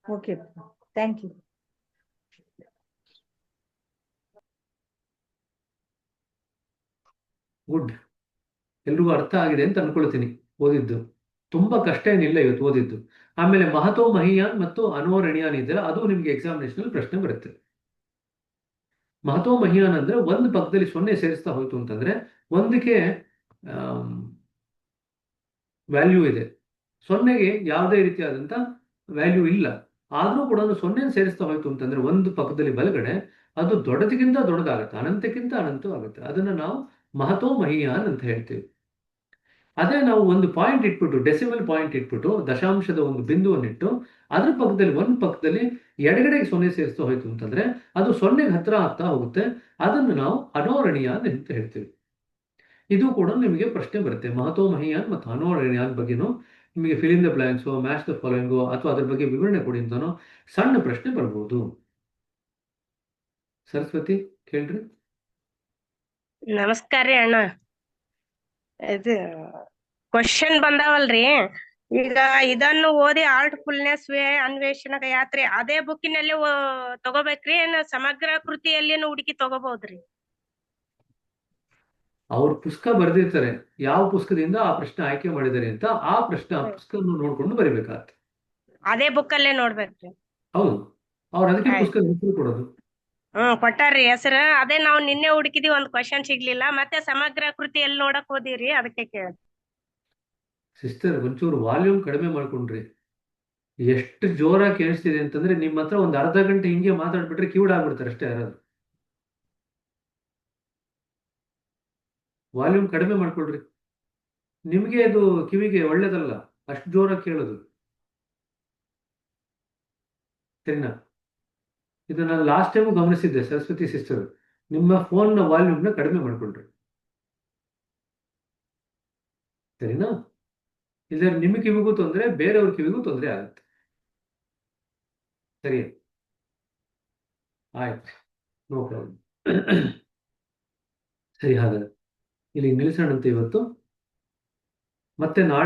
Okay, thank you. ಗುಡ್. ಎಲ್ರಿಗೂ ಅರ್ಥ ಆಗಿದೆ ಅಂತ ಅನ್ಕೊಳ್ತೀನಿ. ಓದಿದ್ದು ತುಂಬಾ ಕಷ್ಟ ಏನಿಲ್ಲ ಇವತ್ತು ಓದಿದ್ದು. ಆಮೇಲೆ ಮಹತೋ ಮಹಿಯಾನ್ ಮತ್ತು ಅನೋರಣೀಯಾನ್ ಇದೆಯಲ್ಲ, ಅದು ನಿಮ್ಗೆ ಎಕ್ಸಾಮಿನೇಷನ್ ಪ್ರಶ್ನೆ ಬರುತ್ತೆ. ಮಹತೋ ಮಹಿಯಾನ್ ಅಂದ್ರೆ ಒಂದು ಪಕ್ಕದಲ್ಲಿ ಸೊನ್ನೆ ಸೇರಿಸ್ತಾ ಹೋಯ್ತು ಅಂತಂದ್ರೆ ಒಂದಕ್ಕೆ ವ್ಯಾಲ್ಯೂ ಇದೆ, ಸೊನ್ನೆಗೆ ಯಾವುದೇ ರೀತಿಯಾದಂತ ವ್ಯಾಲ್ಯೂ ಇಲ್ಲ. ಆದ್ರೂ ಕೂಡ ಸೊನ್ನೆ ಸೇರಿಸ್ತಾ ಹೋಯ್ತು ಅಂತಂದ್ರೆ ಒಂದು ಪಕ್ಕದಲ್ಲಿ ಬಲಗಡೆ ಅದು ದೊಡ್ಡದಕ್ಕಿಂತ ದೊಡ್ಡದಾಗುತ್ತೆ, ಅನಂತಕ್ಕಿಂತ ಅನಂತವಾಗುತ್ತೆ. ಅದನ್ನ ನಾವು ಮಹತೋ ಮಹಿಯಾನ್ ಅಂತ ಹೇಳ್ತೀವಿ. ಅದೇ ನಾವು ಒಂದು ಪಾಯಿಂಟ್ ಇಟ್ಬಿಟ್ಟು, ಡೆಸಿಮಲ್ ಪಾಯಿಂಟ್ ಇಟ್ಬಿಟ್ಟು, ದಶಾಂಶದ ಒಂದು ಬಿಂದುವನ್ನಿಟ್ಟು ಅದ್ರ ಪಕ್ಕದಲ್ಲಿ ಒಂದು ಪಕ್ಕದಲ್ಲಿ ಎಡಗಡೆಗೆ ಸೊನ್ನೆ ಸೇರಿಸ್ತಾ ಹೋಯ್ತು ಅಂತಂದ್ರೆ ಅದು ಸೊನ್ನೆಗೆ ಹತ್ರ ಆಗ್ತಾ ಹೋಗುತ್ತೆ. ಅದನ್ನು ನಾವು ಅನೋರಣೀಯಾನ್ ಅಂತ ಹೇಳ್ತೀವಿ. ಇದು ಕೂಡ ನಿಮಗೆ ಪ್ರಶ್ನೆ ಬರುತ್ತೆ. ಮಹತೋ ಮಹಿಯಾನ್ ಮತ್ತು ಅನೋರಣೀಯಾನ್ ಬಗ್ಗೆನೂ ನಿಮಗೆ fill in the blanks, match the following ಅಥವಾ ಅದ್ರ ಬಗ್ಗೆ ವಿವರಣೆ ಕೊಡಿ ಅಂತಾನೋ ಸಣ್ಣ ಪ್ರಶ್ನೆ ಬರ್ಬೋದು. ಸರಸ್ವತಿ ಕೇಳ್ರಿ. ನಮಸ್ಕಾರ ರೀ ಅಣ್ಣ. ಇದು ಕ್ವಶನ್ ಬಂದಾವಲ್ರಿ, ಈಗ ಇದನ್ನು ಓದಿ ಆರ್ಟ್ಫುಲ್ನೆಸ್ ವೇ ಅನ್ವೇಷಣೆ ಯಾತ್ರೆ ಅದೇ ಬುಕ್ಕಿನಲ್ಲಿ ತಗೋಬೇಕ್ರಿ, ಏನ್ ಸಮಗ್ರ ಕೃತಿಯಲ್ಲಿ ಹುಡುಕಿ ತಗೋಬಹುದ್ರಿ? ಅವ್ರ ಪುಸ್ತಕ ಬರೆದಿರ್ತಾರೆ, ಯಾವ ಪುಸ್ತಕದಿಂದ ಆ ಪ್ರಶ್ನೆ ಆಯ್ಕೆ ಮಾಡಿದ್ದಾರೆ ಅಂತ ಆ ಪ್ರಶ್ನೆ ಆ ಪುಸ್ತಕ ನೋಡ್ಕೊಂಡು ಬರಿಬೇಕಾಗತ್ತೆ. ಅದೇ ಬುಕ್ ಅಲ್ಲೇ ನೋಡ್ಬೇಕ್ರಿ? ಹೌದು, ಅವ್ರು ಅದಕ್ಕೆ ಪುಸ್ತಕ ಹೆಸರು ಕೊಡೋದು. ಕೊಟ್ಟಾರ್ರಿ ಹೆಸರು. ಅದೇ ನಾವು ನಿನ್ನೆ ಹುಡುಕಿದ್ವಿ, ಒಂದ್ ಕ್ವಶನ್ ಸಿಗ್ಲಿಲ್ಲ. ಮತ್ತೆ ಸಮಗ್ರ ಕೃತಿಯಲ್ಲಿ ನೋಡಕ್ ಹೋದಿವ್ರಿ, ಅದಕ್ಕೆ ಕೇಳ. ಸಿಸ್ಟರ್ ಒಂಚೂರು ವಾಲ್ಯೂಮ್ ಕಡಿಮೆ ಮಾಡ್ಕೊಂಡ್ರಿ. ಎಷ್ಟು ಜೋರಾಗಿ ಕೇಳಿಸ್ತಿದೆ ಅಂತಂದ್ರೆ ನಿಮ್ಮ ಹತ್ರ ಒಂದು ಅರ್ಧ ಗಂಟೆ ಹಿಂಗೆ ಮಾತಾಡ್ಬಿಟ್ರೆ ಕಿವುಡ್ ಆಗ್ಬಿಡ್ತಾರೆ ಅಷ್ಟೇ ಯಾರಾದ್ರು. ವಾಲ್ಯೂಮ್ ಕಡಿಮೆ ಮಾಡ್ಕೊಳ್ರಿ, ನಿಮ್ಗೆ ಅದು ಕಿವಿಗೆ ಒಳ್ಳೇದಲ್ಲ ಅಷ್ಟು ಜೋರಾಗಿ ಕೇಳೋದು. ಸರಿನಾ? ಇದು ನಾನು ಲಾಸ್ಟ್ ಟೈಮು ಗಮನಿಸಿದ್ದೆ ಸರಸ್ವತಿ ಸಿಸ್ಟರ್, ನಿಮ್ಮ ಫೋನ್ನ ವಾಲ್ಯೂಮ್ನ ಕಡಿಮೆ ಮಾಡ್ಕೊಳ್ರಿ. ಸರಿನಾ? ಇಲ್ಲ ನಿಮ್ಮ ಕಿವಿಗೂ ತೊಂದರೆ, ಬೇರೆಯವ್ರ ಕಿವಿಗೂ ತೊಂದರೆ ಆಗುತ್ತೆ. ಸರಿ, ಆಯ್ತು, ನೋ ಪ್ರಾಬ್ಲಮ್. ಸರಿ, ಹಾಗಾದ್ರೆ ಇಲ್ಲಿ ನಿಲ್ಲಿಸೋಣಂತೆ ಇವತ್ತು. ಮತ್ತೆ ನಾಳೆ